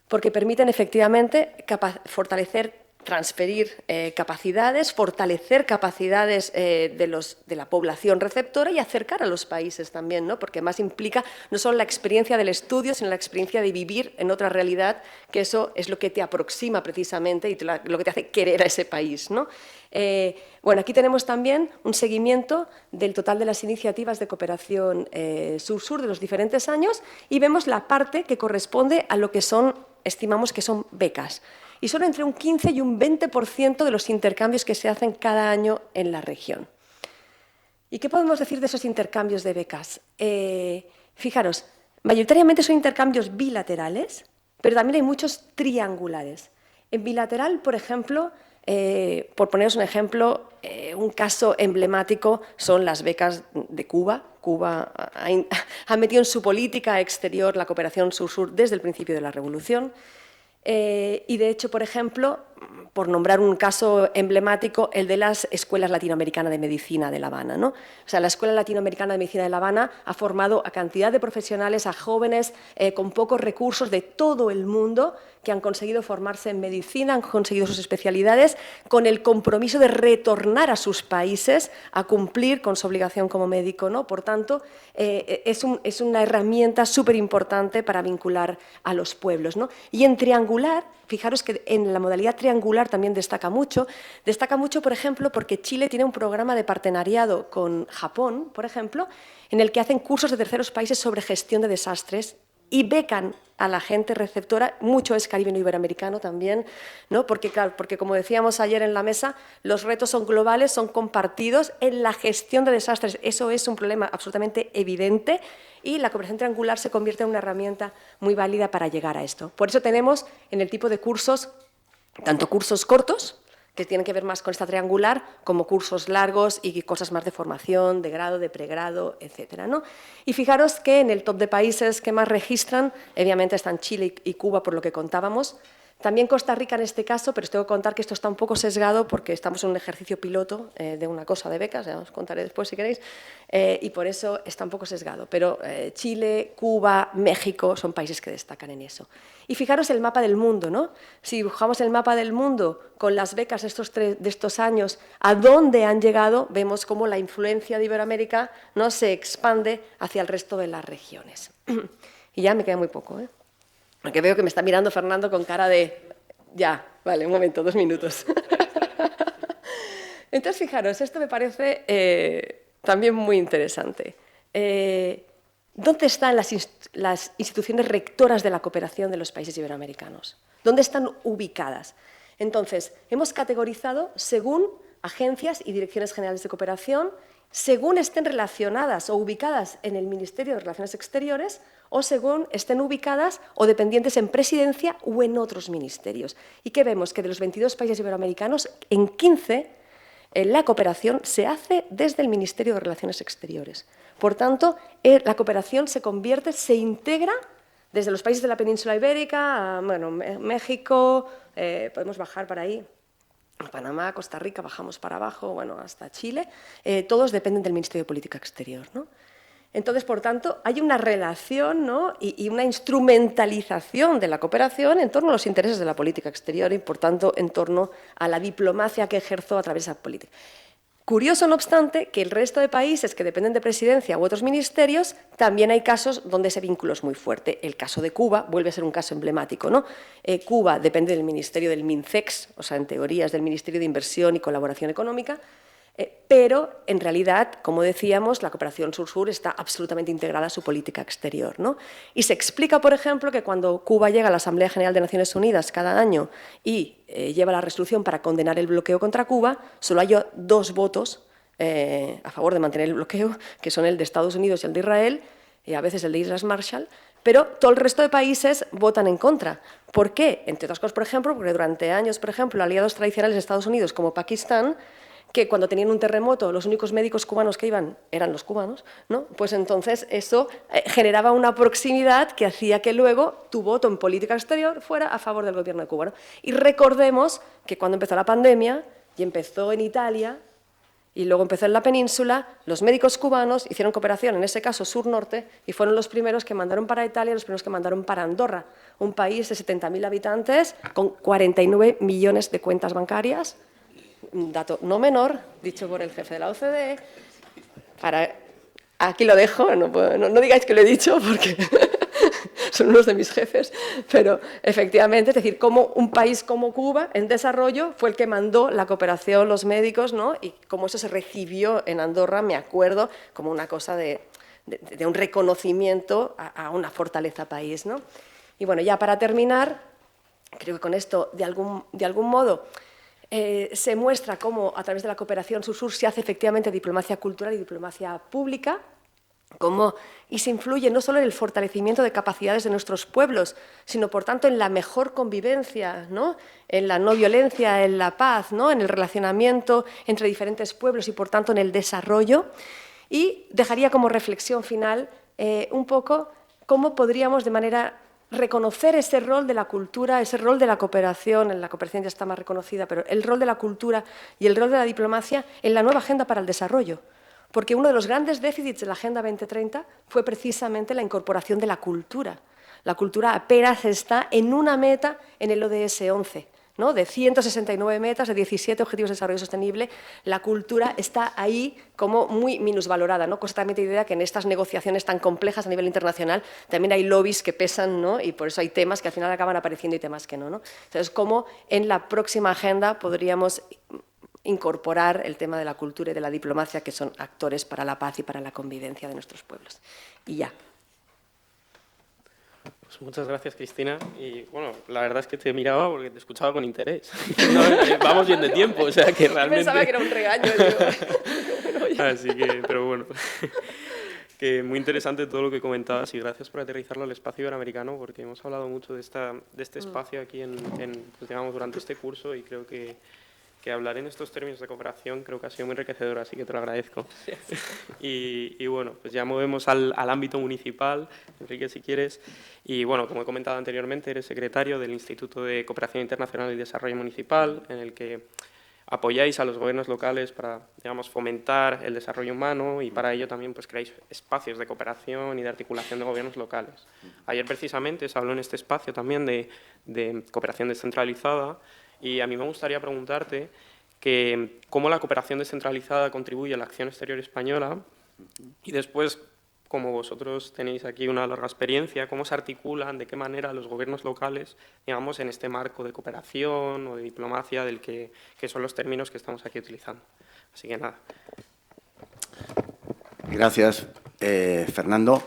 porque permiten efectivamente fortalecer, transferir capacidades, fortalecer capacidades de la población receptora y acercar a los países también, ¿no? Porque más implica no solo la experiencia del estudio, sino la experiencia de vivir en otra realidad, que eso es lo que te aproxima precisamente y lo que te hace querer a ese país, ¿no? Bueno, aquí tenemos también un seguimiento del total de las iniciativas de cooperación sur-sur de los diferentes años y vemos la parte que corresponde a lo que estimamos que son becas. Y son entre un 15 y un 20% de los intercambios que se hacen cada año en la región. ¿Y qué podemos decir de esos intercambios de becas? Fijaros, mayoritariamente son intercambios bilaterales, pero también hay muchos triangulares. En bilateral, por ejemplo, por poneros un ejemplo, un caso emblemático son las becas de Cuba. Cuba ha metido en su política exterior la cooperación sur-sur desde el principio de la revolución. Y de hecho, por ejemplo, por nombrar un caso emblemático, el de las Escuelas Latinoamericanas de Medicina de La Habana, ¿no? O sea, la Escuela Latinoamericana de Medicina de La Habana ha formado a cantidad de profesionales, a jóvenes con pocos recursos de todo el mundo que han conseguido formarse en medicina, han conseguido sus especialidades con el compromiso de retornar a sus países a cumplir con su obligación como médico, ¿no? Por tanto, es una herramienta súper importante para vincular a los pueblos, ¿no? Y en triangular, fijaros que en la modalidad triangular también destaca mucho, por ejemplo, porque Chile tiene un programa de partenariado con Japón, por ejemplo, en el que hacen cursos de terceros países sobre gestión de desastres y becan a la gente receptora, mucho es Caribe no iberoamericano también, ¿no? Porque, claro, porque como decíamos ayer en la mesa, los retos son globales, son compartidos en la gestión de desastres. Eso es un problema absolutamente evidente y la cooperación triangular se convierte en una herramienta muy válida para llegar a esto. Por eso tenemos en el tipo de cursos, tanto cursos cortos, que tienen que ver más con esta triangular, como cursos largos y cosas más de formación, de grado, de pregrado, etcétera, ¿no? Y fijaros que en el top de países que más registran, obviamente están Chile y Cuba, por lo que contábamos. También Costa Rica en este caso, pero os tengo que contar que esto está un poco sesgado porque estamos en un ejercicio piloto de una cosa de becas, ya os contaré después si queréis, y por eso está un poco sesgado. Pero Chile, Cuba, México son países que destacan en eso. Y fijaros el mapa del mundo, ¿no? Si dibujamos el mapa del mundo con las becas de estos años, a dónde han llegado, vemos cómo la influencia de Iberoamérica, ¿no?, se expande hacia el resto de las regiones. Y ya me queda muy poco, ¿eh? Porque veo que me está mirando Fernando con cara de... Ya, vale, un momento, 2 minutos. Entonces, fijaros, esto me parece también muy interesante. ¿Dónde están las instituciones rectoras de la cooperación de los países iberoamericanos? ¿Dónde están ubicadas? Entonces, hemos categorizado según agencias y direcciones generales de cooperación, según estén relacionadas o ubicadas en el Ministerio de Relaciones Exteriores o según estén ubicadas o dependientes en presidencia o en otros ministerios. ¿Y qué vemos? Que de los 22 países iberoamericanos, en 15 la cooperación se hace desde el Ministerio de Relaciones Exteriores. Por tanto, la cooperación se integra Desde los países de la península ibérica a bueno, México, podemos bajar para ahí, Panamá, Costa Rica, bajamos para abajo, bueno, hasta Chile, todos dependen del Ministerio de Política Exterior, ¿no? Entonces, por tanto, hay una relación, ¿no? y una instrumentalización de la cooperación en torno a los intereses de la política exterior y, por tanto, en torno a la diplomacia que ejerzo a través de esa política. Curioso, no obstante, que el resto de países que dependen de presidencia u otros ministerios, también hay casos donde ese vínculo es muy fuerte. El caso de Cuba vuelve a ser un caso emblemático, ¿no? Cuba depende del ministerio del MINCEX, o sea, en teoría es del Ministerio de Inversión y Colaboración Económica, pero, en realidad, como decíamos, la cooperación sur-sur está absolutamente integrada a su política exterior, ¿no? Y se explica, por ejemplo, que cuando Cuba llega a la Asamblea General de Naciones Unidas cada año y lleva la resolución para condenar el bloqueo contra Cuba, solo hay 2 votos a favor de mantener el bloqueo, que son el de Estados Unidos y el de Israel, y a veces el de Islas Marshall, pero todo el resto de países votan en contra. ¿Por qué? Entre otras cosas, por ejemplo, porque durante años, por ejemplo, aliados tradicionales de Estados Unidos como Pakistán, que cuando tenían un terremoto los únicos médicos cubanos que iban eran los cubanos, ¿no? Pues entonces eso generaba una proximidad que hacía que luego tu voto en política exterior fuera a favor del gobierno de Cuba, ¿no? Y recordemos que cuando empezó la pandemia, y empezó en Italia, y luego empezó en la península, los médicos cubanos hicieron cooperación, en ese caso sur-norte, y fueron los primeros que mandaron para Italia, los primeros que mandaron para Andorra, un país de 70.000 habitantes con 49 millones de cuentas bancarias, un dato no menor, dicho por el jefe de la OCDE, aquí lo dejo, no digáis que lo he dicho porque son unos de mis jefes, pero efectivamente, es decir, como un país como Cuba, en desarrollo, fue el que mandó la cooperación, los médicos, ¿no? Y cómo eso se recibió en Andorra, me acuerdo, como una cosa de un reconocimiento a una fortaleza país, ¿no? Y bueno, ya para terminar, creo que con esto, de algún modo, se muestra cómo a través de la cooperación sur-sur se hace efectivamente diplomacia cultural y diplomacia pública, y se influye no solo en el fortalecimiento de capacidades de nuestros pueblos, sino por tanto en la mejor convivencia, ¿no? En la no violencia, en la paz, ¿no? En el relacionamiento entre diferentes pueblos y por tanto en el desarrollo. Y dejaría como reflexión final un poco cómo podríamos de manera reconocer ese rol de la cultura, ese rol de la cooperación ya está más reconocida, pero el rol de la cultura y el rol de la diplomacia en la nueva Agenda para el Desarrollo. Porque uno de los grandes déficits de la Agenda 2030 fue precisamente la incorporación de la cultura. La cultura apenas está en una meta en el ODS 11, ¿no? De 169 metas, de 17 Objetivos de Desarrollo Sostenible, la cultura está ahí como muy minusvalorada, ¿no? Constantemente idea que en estas negociaciones tan complejas a nivel internacional también hay lobbies que pesan, ¿no? Y por eso hay temas que al final acaban apareciendo y temas que no, ¿no? Entonces, ¿cómo en la próxima agenda podríamos incorporar el tema de la cultura y de la diplomacia, que son actores para la paz y para la convivencia de nuestros pueblos? Y ya. Pues muchas gracias, Cristina. Y bueno, la verdad es que te miraba porque te escuchaba con interés. No, vamos bien de tiempo, o sea que realmente... Pensaba que era un regaño. Así que, pero bueno, que muy interesante todo lo que comentabas y gracias por aterrizarlo al espacio iberoamericano, porque hemos hablado mucho de este espacio aquí pues, digamos, durante este curso y creo que hablar en estos términos de cooperación creo que ha sido muy enriquecedor, así que te lo agradezco. Y bueno, pues ya movemos al ámbito municipal, Enrique, si quieres. Y bueno, como he comentado anteriormente, eres secretario del Instituto de Cooperación Internacional y Desarrollo Municipal, en el que apoyáis a los gobiernos locales para, digamos, fomentar el desarrollo humano y para ello también pues, creáis espacios de cooperación y de articulación de gobiernos locales. Ayer precisamente se habló en este espacio también de cooperación descentralizada. Y a mí me gustaría preguntarte que cómo la cooperación descentralizada contribuye a la acción exterior española y después, como vosotros tenéis aquí una larga experiencia, cómo se articulan, de qué manera los gobiernos locales, digamos, en este marco de cooperación o de diplomacia del que son los términos que estamos aquí utilizando. Así que nada. Gracias, Fernando.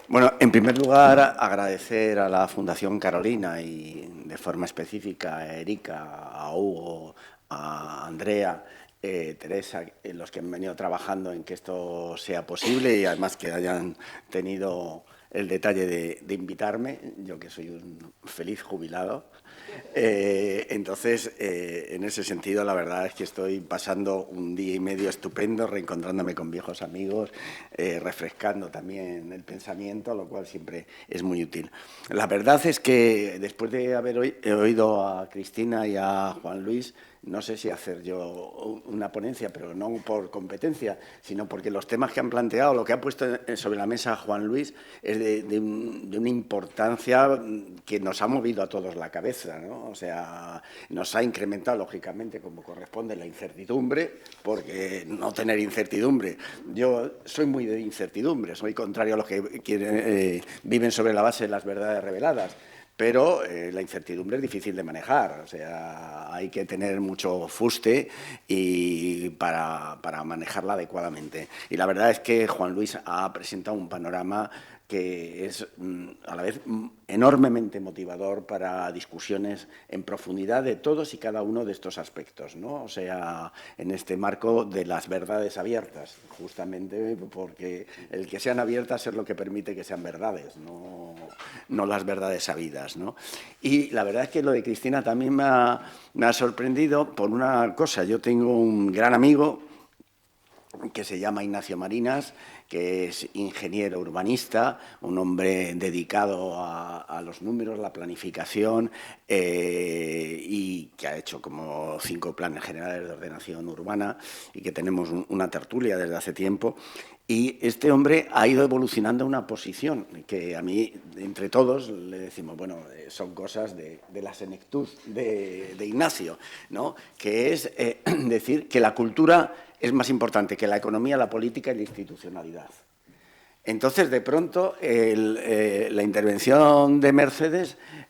Bueno, en primer lugar, agradecer a la Fundación Carolina y de forma específica a Erika, a Hugo, a Andrea, Teresa, los que han venido trabajando en que esto sea posible y además que hayan tenido el detalle de invitarme, yo que soy un feliz jubilado. Entonces, en ese sentido, la verdad es que estoy pasando un día y medio estupendo, reencontrándome con viejos amigos, refrescando también el pensamiento, lo cual siempre es muy útil. La verdad es que después de haber oído a Cristina y a Juan Luis, no sé si hacer yo una ponencia, pero no por competencia, sino porque los temas que han planteado, lo que ha puesto sobre la mesa Juan Luis, es de una importancia que nos ha movido a todos la cabeza, ¿no? O sea, nos ha incrementado, lógicamente, como corresponde, la incertidumbre, porque no tener incertidumbre. Yo soy muy de incertidumbre, soy contrario a los que viven sobre la base de las verdades reveladas. Pero la incertidumbre es difícil de manejar, o sea, hay que tener mucho fuste para manejarla adecuadamente. Y la verdad es que Juan Luis ha presentado un panorama que es a la vez enormemente motivador para discusiones en profundidad de todos y cada uno de estos aspectos, ¿no? O sea, en este marco de las verdades abiertas, justamente porque el que sean abiertas es lo que permite que sean verdades, no las verdades sabidas, ¿no? Y la verdad es que lo de Cristina también me ha sorprendido por una cosa. Yo tengo un gran amigo que se llama Ignacio Marinas, que es ingeniero urbanista, un hombre dedicado a los números, la planificación, y que ha hecho como 5 planes generales de ordenación urbana y que tenemos una tertulia desde hace tiempo. Y este hombre ha ido evolucionando una posición que a mí, entre todos, le decimos, bueno, son cosas de la senectud de Ignacio, ¿no? Que es decir que la cultura es más importante que la economía, la política y la institucionalidad. Entonces, de pronto, la intervención de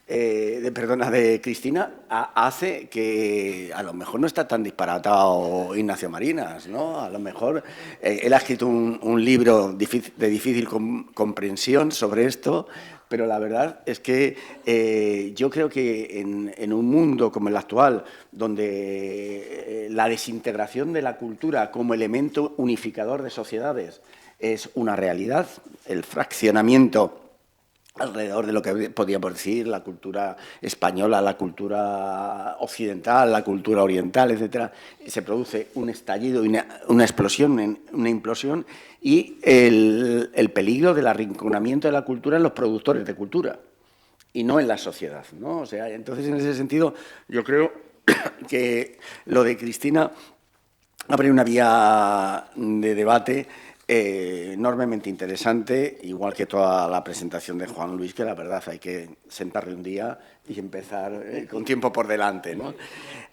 de Cristina, hace que a lo mejor no está tan disparatado Ignacio Marinas, ¿no? A lo mejor él ha escrito un libro de difícil comprensión sobre esto, pero la verdad es que yo creo que en un mundo como el actual, donde la desintegración de la cultura como elemento unificador de sociedades es una realidad, el fraccionamiento alrededor de lo que podríamos decir la cultura española, la cultura occidental, la cultura oriental, etcétera, se produce un estallido, una explosión, una implosión y el peligro del arrinconamiento de la cultura en los productores de cultura y no en la sociedad, ¿no? O sea, entonces, en ese sentido, yo creo que lo de Cristina abre una vía de debate enormemente interesante, igual que toda la presentación de Juan Luis, que la verdad hay que sentarle un día y empezar con tiempo por delante, ¿no?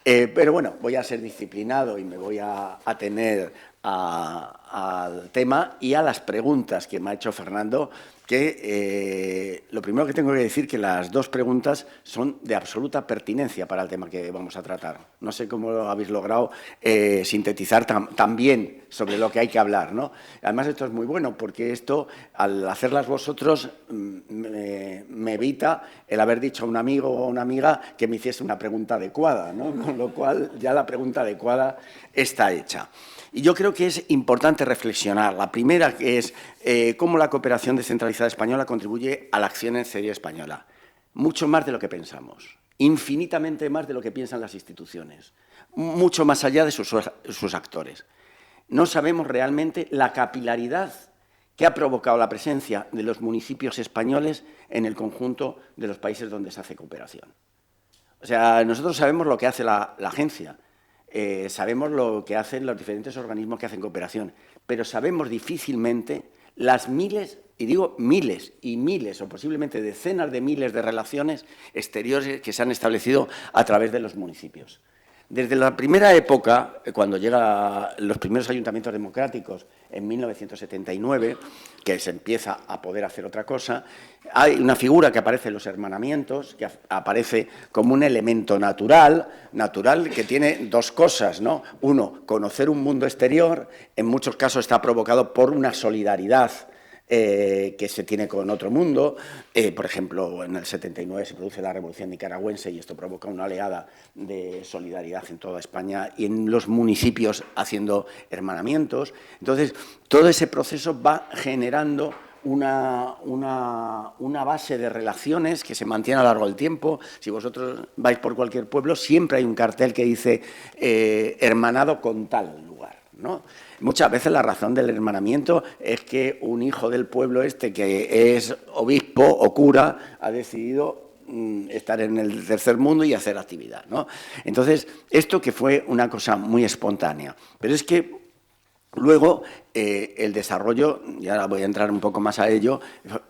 Pero bueno, voy a ser disciplinado y me voy a atener al tema y a las preguntas que me ha hecho Fernando, que lo primero que tengo que decir que las 2 preguntas son de absoluta pertinencia para el tema que vamos a tratar. No sé cómo lo habéis logrado sintetizar tan bien sobre lo que hay que hablar, ¿no? Además, esto es muy bueno porque esto, al hacerlas vosotros, me evita el haber dicho a un amigo o a una amiga que me hiciese una pregunta adecuada, ¿no? Con lo cual, ya la pregunta adecuada está hecha. Y yo creo que es importante reflexionar. La primera que es cómo la cooperación descentralizada española contribuye a la acción exterior española. Mucho más de lo que pensamos, infinitamente más de lo que piensan las instituciones, mucho más allá de sus actores. No sabemos realmente la capilaridad que ha provocado la presencia de los municipios españoles en el conjunto de los países donde se hace cooperación. O sea, nosotros sabemos lo que hace la agencia, sabemos lo que hacen los diferentes organismos que hacen cooperación, pero sabemos difícilmente las miles, y digo miles y miles, o posiblemente decenas de miles de relaciones exteriores que se han establecido a través de los municipios. Desde la primera época, cuando llegan los primeros ayuntamientos democráticos en 1979, que se empieza a poder hacer otra cosa, hay una figura que aparece en los hermanamientos, que aparece como un elemento natural que tiene 2 cosas, ¿no? Uno, conocer un mundo exterior, en muchos casos está provocado por una solidaridad que se tiene con otro mundo. Por ejemplo, en el 79 se produce la Revolución Nicaragüense y esto provoca una oleada de solidaridad en toda España y en los municipios haciendo hermanamientos. Entonces, todo ese proceso va generando una base de relaciones que se mantiene a lo largo del tiempo. Si vosotros vais por cualquier pueblo, siempre hay un cartel que dice hermanado con tal lugar, ¿no? Muchas veces la razón del hermanamiento es que un hijo del pueblo que es obispo o cura, ha decidido estar en el tercer mundo y hacer actividad, ¿no? Entonces, esto que fue una cosa muy espontánea. Pero es que luego el desarrollo, y ahora voy a entrar un poco más a ello,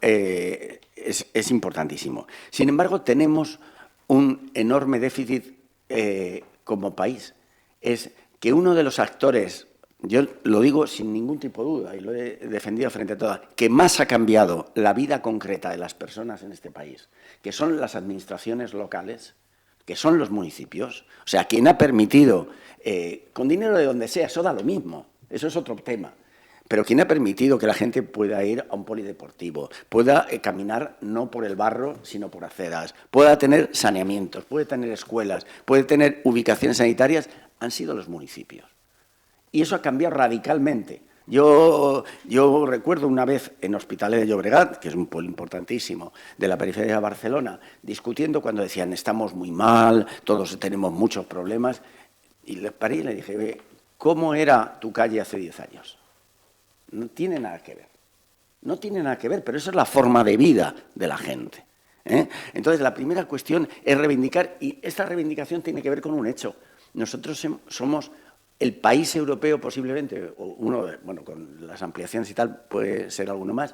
es importantísimo. Sin embargo, tenemos un enorme déficit como país. Es que uno de los actores, yo lo digo sin ningún tipo de duda y lo he defendido frente a todas, que más ha cambiado la vida concreta de las personas en este país, que son las administraciones locales, que son los municipios, o sea, quien ha permitido, con dinero de donde sea, eso da lo mismo, eso es otro tema, pero quien ha permitido que la gente pueda ir a un polideportivo, pueda caminar no por el barro, sino por aceras, pueda tener saneamientos, puede tener escuelas, puede tener ubicaciones sanitarias, han sido los municipios. Y eso ha cambiado radicalmente. Yo recuerdo una vez en Hospitalet de Llobregat, que es un pueblo importantísimo de la periferia de Barcelona, discutiendo cuando decían estamos muy mal, todos tenemos muchos problemas, y les paré y le dije, ¿cómo era tu calle hace 10 años? No tiene nada que ver. No tiene nada que ver, pero esa es la forma de vida de la gente, ¿eh? Entonces, la primera cuestión es reivindicar, y esta reivindicación tiene que ver con un hecho. Nosotros somos el país europeo posiblemente, o bueno, con las ampliaciones y tal, puede ser alguno más,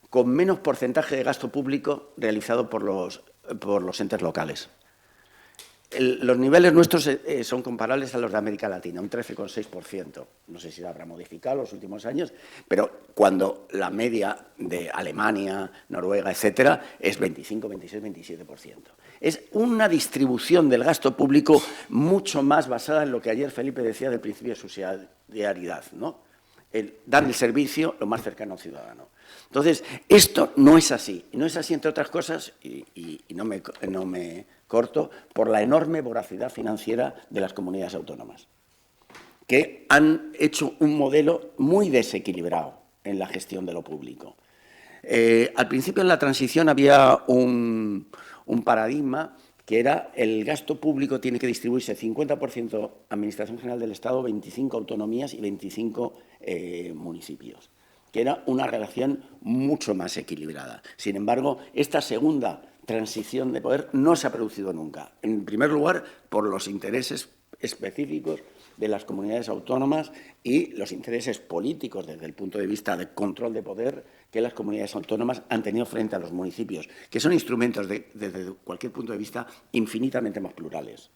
con menos porcentaje de gasto público realizado por los entes locales. Los niveles nuestros son comparables a los de América Latina, un 13,6%. No sé si lo habrá modificado en los últimos años, pero cuando la media de Alemania, Noruega, etcétera, es 25, 26, 27%. Es una distribución del gasto público mucho más basada en lo que ayer Felipe decía del principio de subsidiariedad, ¿no? Dar el servicio lo más cercano al ciudadano. Entonces, esto no es así. Y no es así, entre otras cosas, y no me corto, por la enorme voracidad financiera de las comunidades autónomas, que han hecho un modelo muy desequilibrado en la gestión de lo público. Al principio, en la transición, había un paradigma que era el gasto público tiene que distribuirse 50% Administración General del Estado, 25 autonomías y 25 municipios, que era una relación mucho más equilibrada. Sin embargo, esta segunda transición de poder no se ha producido nunca. En primer lugar, por los intereses específicos de las comunidades autónomas y los intereses políticos desde el punto de vista de control de poder que las comunidades autónomas han tenido frente a los municipios, que son instrumentos desde cualquier punto de vista infinitamente más plurales.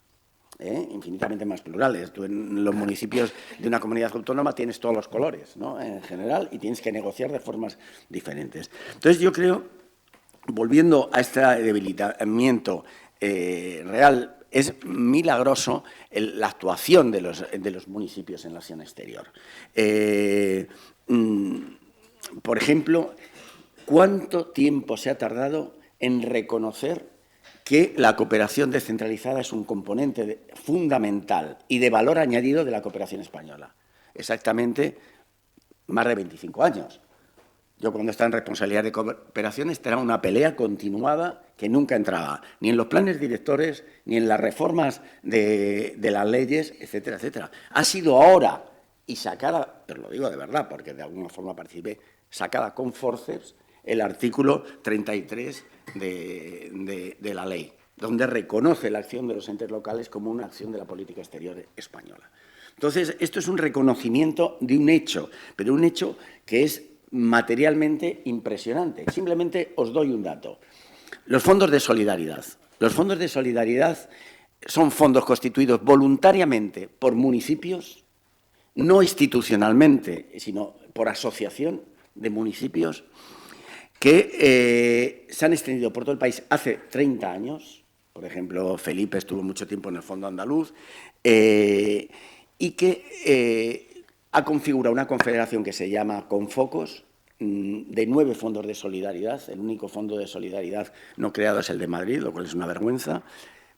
Infinitamente más plurales. Tú en los municipios de una comunidad autónoma tienes todos los colores, ¿no? En general, y tienes que negociar de formas diferentes. Entonces, yo creo, volviendo a este debilitamiento real, es milagroso la actuación de los municipios en la acción exterior. Por ejemplo, ¿cuánto tiempo se ha tardado en reconocer que la cooperación descentralizada es un componente fundamental y de valor añadido de la cooperación española? Exactamente más de 25 años. Yo cuando estaba en responsabilidad de cooperación era una pelea continuada que nunca entraba, ni en los planes directores, ni en las reformas de las leyes, etcétera, etcétera. Ha sido ahora, y sacada, pero lo digo de verdad, porque de alguna forma participé, sacada con forceps el artículo 33 de la ley, donde reconoce la acción de los entes locales como una acción de la política exterior española. Entonces, esto es un reconocimiento de un hecho, pero un hecho que es materialmente impresionante. Simplemente os doy un dato. Los fondos de solidaridad. Los fondos de solidaridad son fondos constituidos voluntariamente por municipios, no institucionalmente, sino por asociación de municipios, que se han extendido por todo el país hace 30 años. Por ejemplo, Felipe estuvo mucho tiempo en el Fondo Andaluz, y que ha configurado una confederación que se llama Confocos, de 9 fondos de solidaridad. El único fondo de solidaridad no creado es el de Madrid, lo cual es una vergüenza.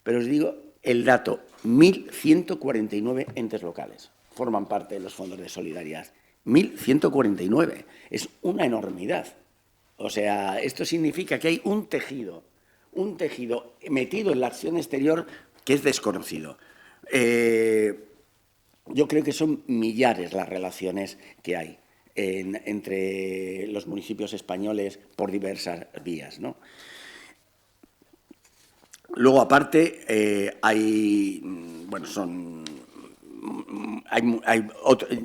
Pero os digo el dato, 1.149 entes locales forman parte de los fondos de solidaridad. 1.149. Es una enormidad. O sea, esto significa que hay un tejido metido en la acción exterior que es desconocido. Yo creo que son millares las relaciones que hay entre los municipios españoles por diversas vías, ¿no? Luego, aparte,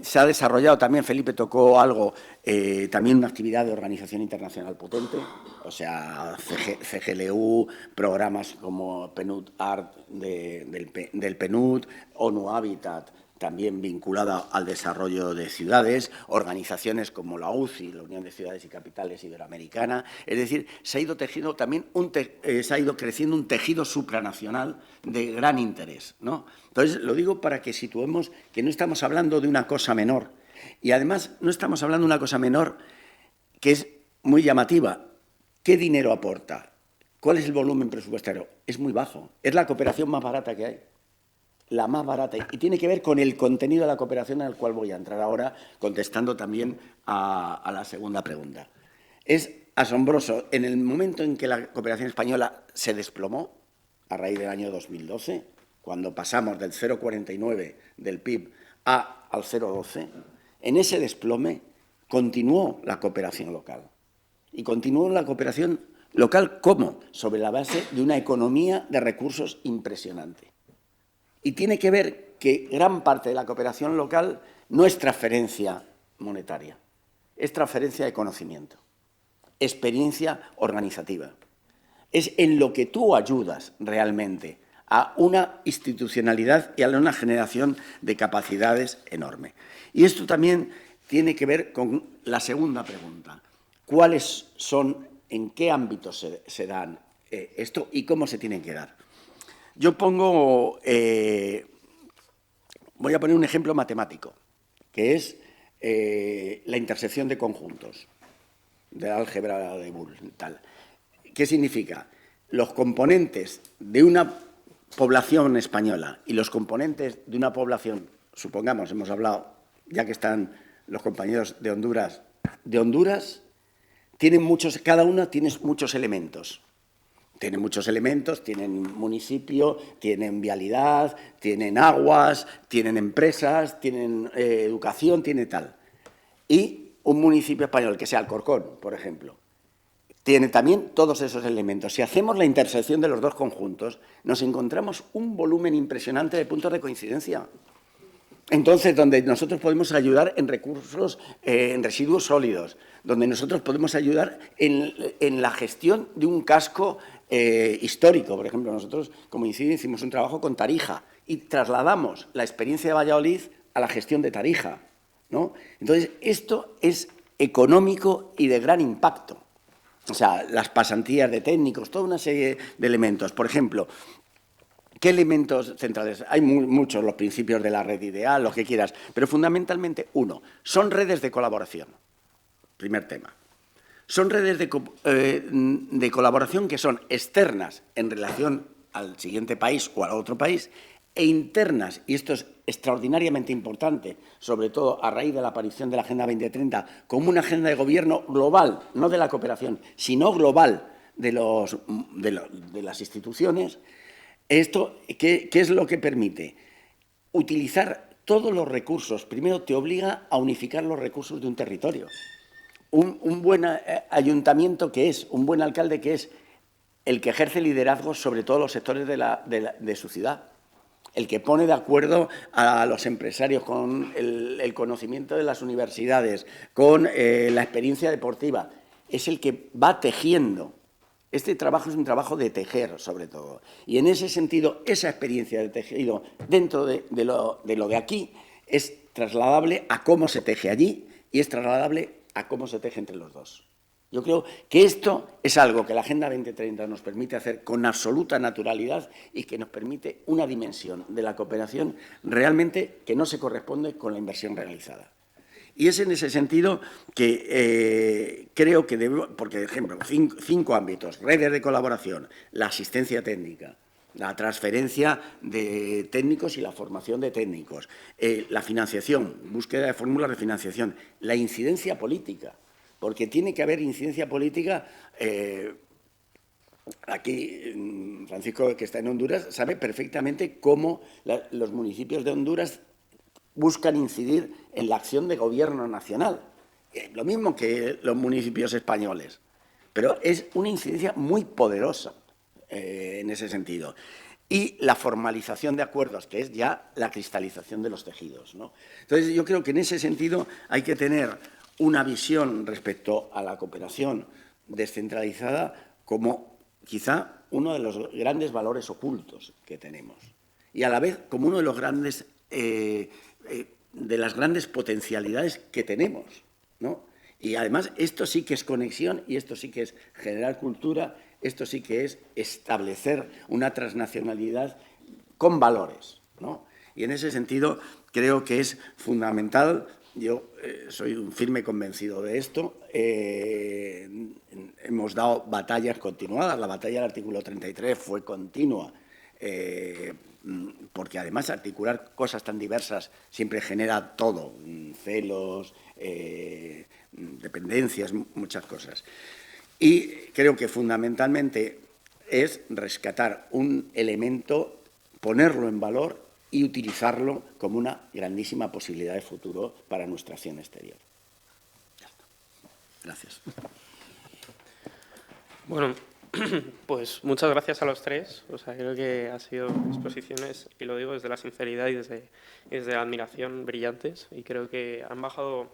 se ha desarrollado también, Felipe tocó algo, también una actividad de organización internacional potente, o sea, CGLU, programas como PNUD Art del PNUD, ONU Habitat, también vinculada al desarrollo de ciudades, organizaciones como la UCI, la Unión de Ciudades y Capitales Iberoamericana. Es decir, se ha ido tejiendo también se ha ido creciendo un tejido supranacional de gran interés, ¿no? Entonces, lo digo para que situemos que no estamos hablando de una cosa menor. Y además, no estamos hablando de una cosa menor que es muy llamativa. ¿Qué dinero aporta? ¿Cuál es el volumen presupuestario? Es muy bajo. Es la cooperación más barata que hay. La más barata, y tiene que ver con el contenido de la cooperación al cual voy a entrar ahora, contestando también a la segunda pregunta. Es asombroso, en el momento en que la cooperación española se desplomó, a raíz del año 2012, cuando pasamos del 0,49 del PIB al 0,12, en ese desplome continuó la cooperación local. Y continuó la cooperación local, ¿cómo? Sobre la base de una economía de recursos impresionante. Y tiene que ver que gran parte de la cooperación local no es transferencia monetaria, es transferencia de conocimiento, experiencia organizativa. Es en lo que tú ayudas realmente a una institucionalidad y a una generación de capacidades enorme. Y esto también tiene que ver con la segunda pregunta. ¿Cuáles son, en qué ámbitos se dan esto y cómo se tienen que dar? Yo voy a poner un ejemplo matemático, que es la intersección de conjuntos, de la álgebra de Boole. Tal. ¿Qué significa? Los componentes de una población española y los componentes de una población, supongamos, hemos hablado, ya que están los compañeros de Honduras, cada una tiene muchos elementos. Tienen muchos elementos, tienen municipio, tienen vialidad, tienen aguas, tienen empresas, tienen educación, tiene tal. Y un municipio español, que sea Alcorcón, por ejemplo, tiene también todos esos elementos. Si hacemos la intersección de los dos conjuntos, nos encontramos un volumen impresionante de puntos de coincidencia. Entonces, donde nosotros podemos ayudar en recursos, en residuos sólidos, donde nosotros podemos ayudar en la gestión de un casco histórico. Por ejemplo, nosotros, como INCIDE, hicimos un trabajo con Tarija y trasladamos la experiencia de Valladolid a la gestión de Tarija, ¿no? Entonces, esto es económico y de gran impacto. O sea, las pasantías de técnicos, toda una serie de elementos. Por ejemplo, ¿qué elementos centrales? Hay muchos, los principios de la red ideal, lo que quieras, pero fundamentalmente, uno, son redes de colaboración. Primer tema. Son redes de colaboración que son externas en relación al siguiente país o al otro país e internas, y esto es extraordinariamente importante, sobre todo a raíz de la aparición de la Agenda 2030, como una agenda de gobierno global, no de la cooperación, sino global de las instituciones. Esto, ¿qué es lo que permite? Utilizar todos los recursos. Primero, te obliga a unificar los recursos de un territorio. Un buen ayuntamiento, ¿qué es? Un buen alcalde, ¿qué es? El que ejerce liderazgo sobre todos los sectores de su ciudad. El que pone de acuerdo a los empresarios con el conocimiento de las universidades, con la experiencia deportiva. Es el que va tejiendo. Este trabajo es un trabajo de tejer, sobre todo. Y en ese sentido, esa experiencia de tejido dentro de lo de aquí es trasladable a cómo se teje allí y es trasladable a cómo se teje entre los dos. Yo creo que esto es algo que la Agenda 2030 nos permite hacer con absoluta naturalidad y que nos permite una dimensión de la cooperación realmente que no se corresponde con la inversión realizada. Y es en ese sentido que creo que debemos, porque, por ejemplo, 5 ámbitos: redes de colaboración, la asistencia técnica, la transferencia de técnicos y la formación de técnicos, la financiación, búsqueda de fórmulas de financiación, la incidencia política. porque tiene que haber incidencia política. Aquí, Francisco, que está en Honduras, sabe perfectamente cómo los municipios de Honduras buscan incidir en la acción de gobierno nacional. Lo mismo que los municipios españoles, pero es una incidencia muy poderosa en ese sentido. Y la formalización de acuerdos, que es ya la cristalización de los tejidos, ¿no? Entonces, yo creo que en ese sentido hay que tener una visión respecto a la cooperación descentralizada como quizá uno de los grandes valores ocultos que tenemos y a la vez como uno de los grandes de las grandes potencialidades que tenemos, ¿no? Y además esto sí que es conexión y esto sí que es generar cultura, esto sí que es establecer una transnacionalidad con valores, ¿no? Y en ese sentido creo que es fundamental. Yo soy un firme convencido de esto. Hemos dado batallas continuadas. La batalla del artículo 33 fue continua, porque además articular cosas tan diversas siempre genera todo, celos, dependencias, muchas cosas. Y creo que fundamentalmente es rescatar un elemento, ponerlo en valor y utilizarlo como una grandísima posibilidad de futuro para nuestra acción exterior. Ya está. Gracias. Bueno, pues muchas gracias a los tres. O sea, creo que han sido exposiciones, y lo digo desde la sinceridad y desde la admiración, brillantes. Y creo que han bajado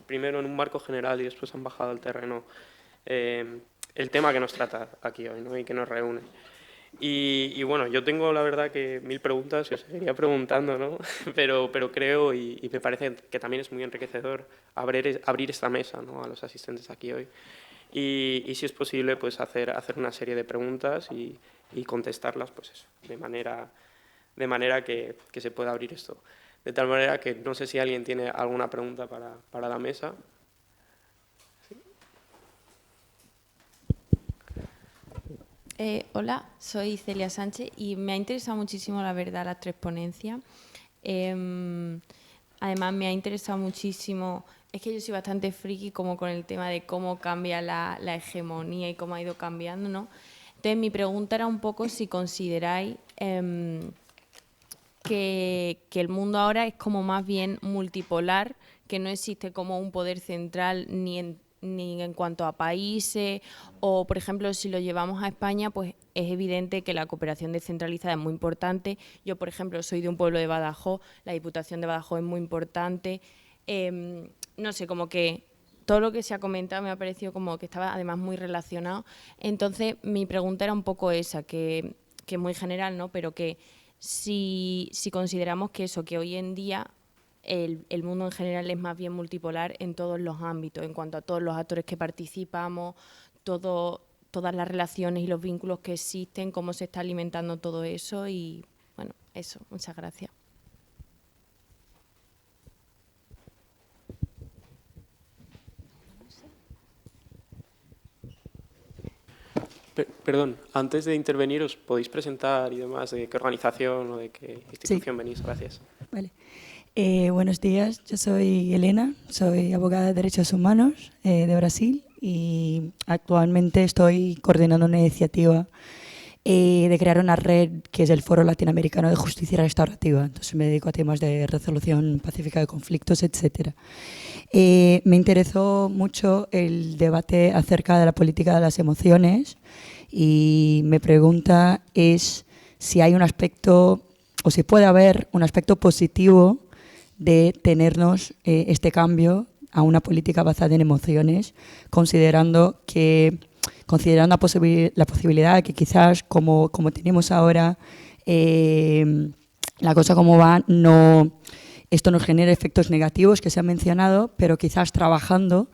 primero en un marco general y después han bajado al terreno el tema que nos trata aquí hoy, ¿no? Y que nos reúne. Y bueno, yo tengo la verdad que 1000 preguntas y os seguiría preguntando, ¿no? pero creo y me parece que también es muy enriquecedor abrir esta mesa, ¿no? A los asistentes aquí hoy. Y si es posible, pues hacer una serie de preguntas y contestarlas, pues eso, de manera que se pueda abrir esto. De tal manera que no sé si alguien tiene alguna pregunta para la mesa. Hola, soy Celia Sánchez y me ha interesado muchísimo, la verdad, las tres ponencias. Además, me ha interesado muchísimo, es que yo soy bastante friki como con el tema de cómo cambia la hegemonía y cómo ha ido cambiando, ¿no? Entonces, mi pregunta era un poco si consideráis que el mundo ahora es como más bien multipolar, que no existe como un poder central ni en cuanto a países, o por ejemplo si lo llevamos a España, pues es evidente que la cooperación descentralizada es muy importante. Yo, por ejemplo, soy de un pueblo de Badajoz, la Diputación de Badajoz es muy importante. No sé, como que todo lo que se ha comentado me ha parecido como que estaba además muy relacionado. Entonces mi pregunta era un poco esa, que es muy general, ¿no? Pero que si consideramos que eso, que hoy en día el mundo en general es más bien multipolar en todos los ámbitos, en cuanto a todos los actores que participamos, todas las relaciones y los vínculos que existen, cómo se está alimentando todo eso y, bueno, eso. Muchas gracias. Perdón, antes de intervenir, ¿os podéis presentar y demás de qué organización o de qué institución venís? Gracias. Vale. Buenos días, yo soy Elena, soy abogada de Derechos Humanos de Brasil y actualmente estoy coordinando una iniciativa de crear una red que es el Foro Latinoamericano de Justicia Restaurativa. Entonces me dedico a temas de resolución pacífica de conflictos, etc. Me interesó mucho el debate acerca de la política de las emociones y mi pregunta es si hay un aspecto o si puede haber un aspecto positivo de tenernos este cambio a una política basada en emociones, considerando la posibilidad de que quizás como tenemos ahora la cosa como va, esto nos genere efectos negativos que se han mencionado, pero quizás trabajando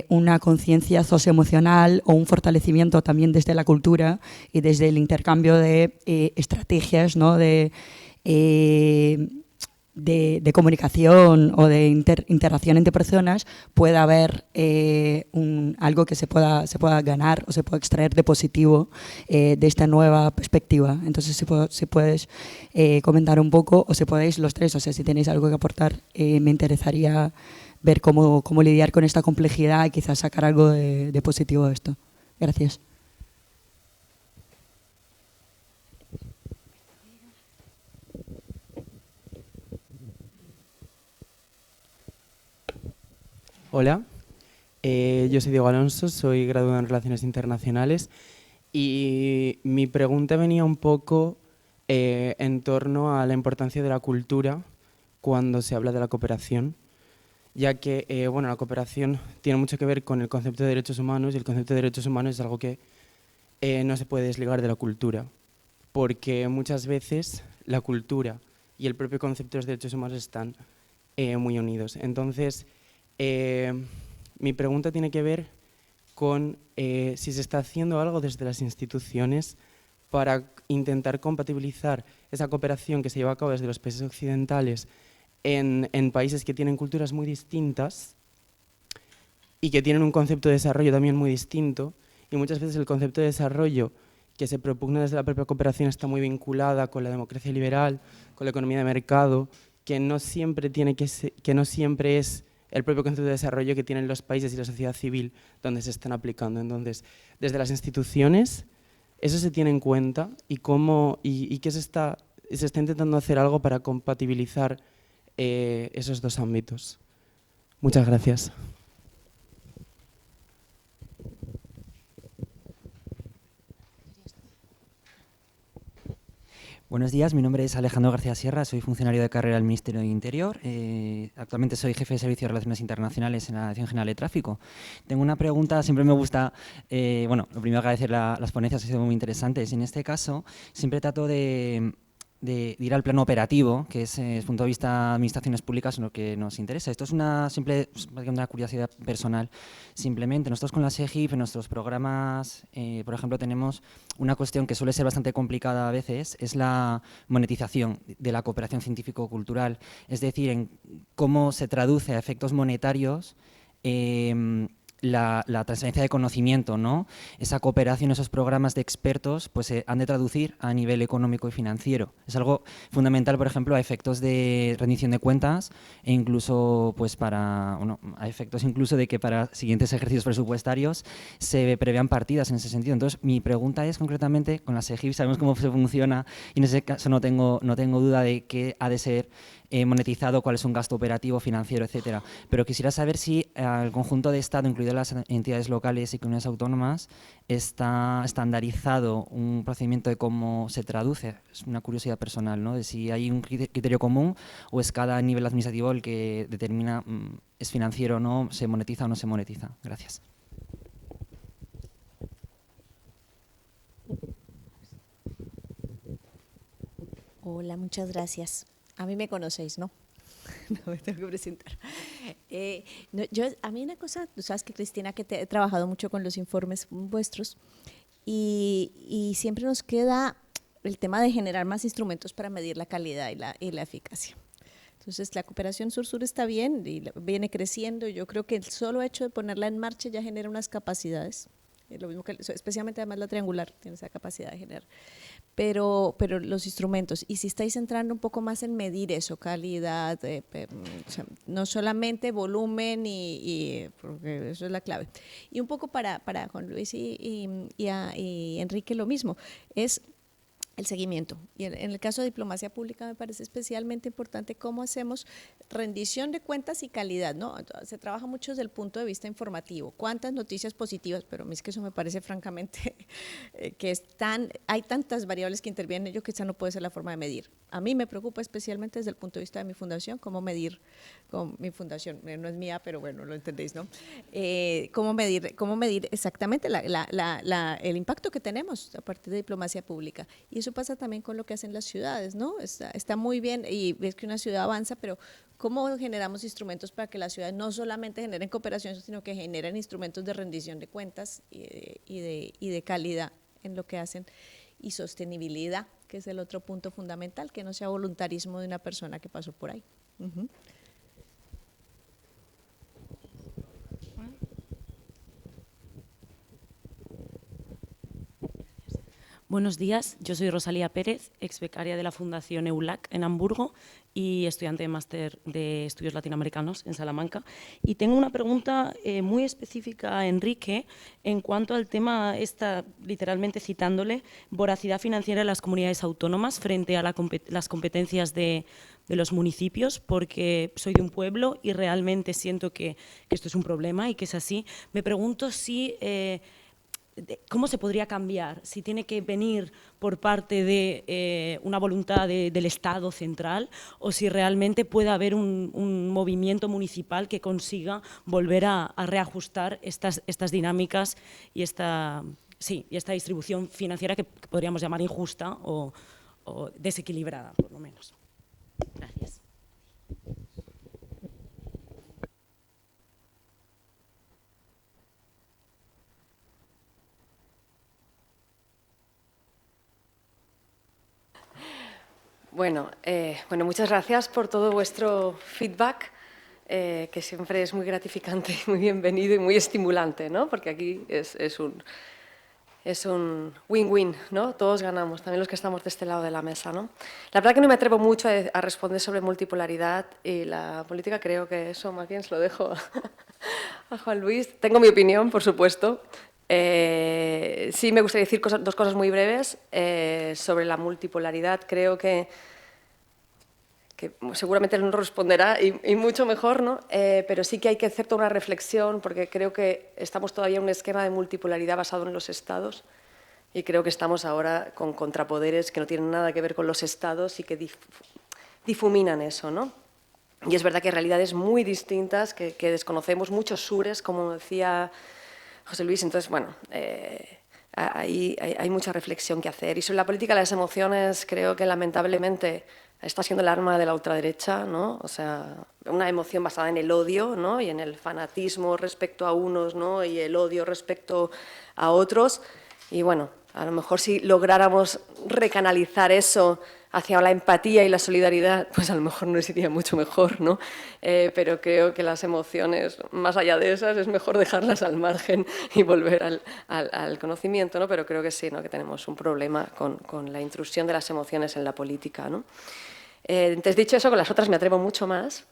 una conciencia socioemocional o un fortalecimiento también desde la cultura y desde el intercambio de estrategias, ¿no? de comunicación o de interacción entre personas, pueda haber algo que se pueda ganar o se pueda extraer de positivo de esta nueva perspectiva. Entonces, si puedes comentar un poco, o si podéis los tres, o sea, si tenéis algo que aportar, me interesaría ver cómo lidiar con esta complejidad y quizás sacar algo de positivo de esto. Gracias. Hola, yo soy Diego Alonso, soy graduado en Relaciones Internacionales y mi pregunta venía un poco en torno a la importancia de la cultura cuando se habla de la cooperación, ya que bueno, la cooperación tiene mucho que ver con el concepto de derechos humanos y el concepto de derechos humanos es algo que no se puede desligar de la cultura, porque muchas veces la cultura y el propio concepto de los derechos humanos están muy unidos. Entonces, mi pregunta tiene que ver con si se está haciendo algo desde las instituciones para intentar compatibilizar esa cooperación que se lleva a cabo desde los países occidentales en países que tienen culturas muy distintas y que tienen un concepto de desarrollo también muy distinto, y muchas veces el concepto de desarrollo que se propugna desde la propia cooperación está muy vinculada con la democracia liberal, con la economía de mercado, que no siempre es el propio concepto de desarrollo que tienen los países y la sociedad civil donde se están aplicando. Entonces, desde las instituciones, ¿eso se tiene en cuenta? ¿Y qué se está intentando hacer algo para compatibilizar esos dos ámbitos? Muchas gracias. Buenos días, mi nombre es Alejandro García Sierra, soy funcionario de carrera del Ministerio del Interior. Actualmente soy jefe de Servicio de Relaciones Internacionales en la Dirección General de Tráfico. Tengo una pregunta, siempre me gusta, bueno, lo primero agradecer las ponencias, han sido muy interesantes. En este caso, siempre trato de ir al plano operativo, que es desde el punto de vista de administraciones públicas lo que nos interesa. Esto es una curiosidad personal. Simplemente nosotros con la SEGIP, en nuestros programas, por ejemplo, tenemos una cuestión que suele ser bastante complicada a veces, es la monetización de la cooperación científico-cultural, es decir, en cómo se traduce a efectos monetarios la transferencia de conocimiento, ¿no? Esa cooperación, esos programas de expertos, pues se han de traducir a nivel económico y financiero. Es algo fundamental, por ejemplo, a efectos de rendición de cuentas e incluso, pues a efectos incluso de que para siguientes ejercicios presupuestarios se prevean partidas en ese sentido. Entonces, mi pregunta es concretamente, con la SEGIP sabemos cómo se funciona y en ese caso no tengo duda de qué ha de ser monetizado, cuál es un gasto operativo, financiero, etcétera. Pero quisiera saber si el conjunto de Estado, incluidas las entidades locales y comunidades autónomas, está estandarizado un procedimiento de cómo se traduce. Es una curiosidad personal, ¿no? De si hay un criterio común o es cada nivel administrativo el que determina es financiero o no, se monetiza o no se monetiza. Gracias. Hola, muchas gracias. A mí me conocéis, ¿no? No me tengo que presentar. A mí una cosa, tú sabes que Cristina, que he trabajado mucho con los informes vuestros y siempre nos queda el tema de generar más instrumentos para medir la calidad y la eficacia. Entonces, la cooperación sur-sur está bien y viene creciendo. Yo creo que el solo hecho de ponerla en marcha ya genera unas capacidades. Lo mismo que, especialmente además la triangular tiene esa capacidad de generar. Pero los instrumentos, y si estáis entrando un poco más en medir eso, calidad, o sea, no solamente volumen, porque eso es la clave. Y un poco para Juan Luis y Enrique lo mismo, es el seguimiento. Y en el caso de diplomacia pública me parece especialmente importante cómo hacemos rendición de cuentas y calidad, ¿no? Se trabaja mucho desde el punto de vista informativo. ¿Cuántas noticias positivas? Pero a mí es que eso me parece francamente que hay tantas variables que intervienen en ello que esa no puede ser la forma de medir. A mí me preocupa especialmente desde el punto de vista de mi fundación, cómo medir, con mi fundación, no es mía, pero bueno, lo entendéis, ¿no? Cómo medir exactamente el impacto que tenemos a partir de diplomacia pública. Y eso pasa también con lo que hacen las ciudades, ¿no? Está muy bien y ves que una ciudad avanza, pero ¿cómo generamos instrumentos para que las ciudades no solamente generen cooperación, sino que generen instrumentos de rendición de cuentas y de calidad en lo que hacen? Y sostenibilidad, que es el otro punto fundamental, que no sea voluntarismo de una persona que pasó por ahí. Uh-huh. Buenos días, yo soy Rosalía Pérez, ex becaria de la Fundación EULAC en Hamburgo y estudiante de máster de estudios latinoamericanos en Salamanca. Y tengo una pregunta muy específica a Enrique en cuanto al tema, literalmente citándole, voracidad financiera de las comunidades autónomas frente a las competencias de los municipios, porque soy de un pueblo y realmente siento que esto es un problema y que es así. Me pregunto si... ¿cómo se podría cambiar? Si tiene que venir por parte de una voluntad del Estado central o si realmente puede haber un movimiento municipal que consiga volver a reajustar estas dinámicas y esta distribución financiera que podríamos llamar injusta o desequilibrada, por lo menos. Gracias. Bueno, muchas gracias por todo vuestro feedback, que siempre es muy gratificante, muy bienvenido y muy estimulante, ¿no? Porque aquí es un win-win, ¿no? Todos ganamos, también los que estamos de este lado de la mesa, ¿no? La verdad que no me atrevo mucho a responder sobre multipolaridad y la política, creo que eso más bien se lo dejo a Juan Luis. Tengo mi opinión, por supuesto. Sí me gustaría decir dos cosas muy breves sobre la multipolaridad. Creo que seguramente él no responderá y mucho mejor, ¿no? Pero sí que hay que hacer toda una reflexión porque creo que estamos todavía en un esquema de multipolaridad basado en los estados y creo que estamos ahora con contrapoderes que no tienen nada que ver con los estados y que difuminan eso, ¿no? Y es verdad que hay realidades muy distintas que desconocemos, muchos sures, como decía José Luis. Entonces, bueno, hay mucha reflexión que hacer. Y sobre la política de las emociones, creo que lamentablemente está siendo el arma de la ultraderecha, ¿no? O sea, una emoción basada en el odio, ¿no? Y en el fanatismo respecto a unos, ¿no? Y el odio respecto a otros. Y bueno, a lo mejor si lográramos recanalizar eso hacia la empatía y la solidaridad, pues a lo mejor nos iría mucho mejor, ¿no? Pero creo que las emociones, más allá de esas, es mejor dejarlas al margen y volver al conocimiento, ¿no? Pero creo que sí, ¿no? Que tenemos un problema con la intrusión de las emociones en la política, ¿no? Entonces, dicho eso, con las otras me atrevo mucho más,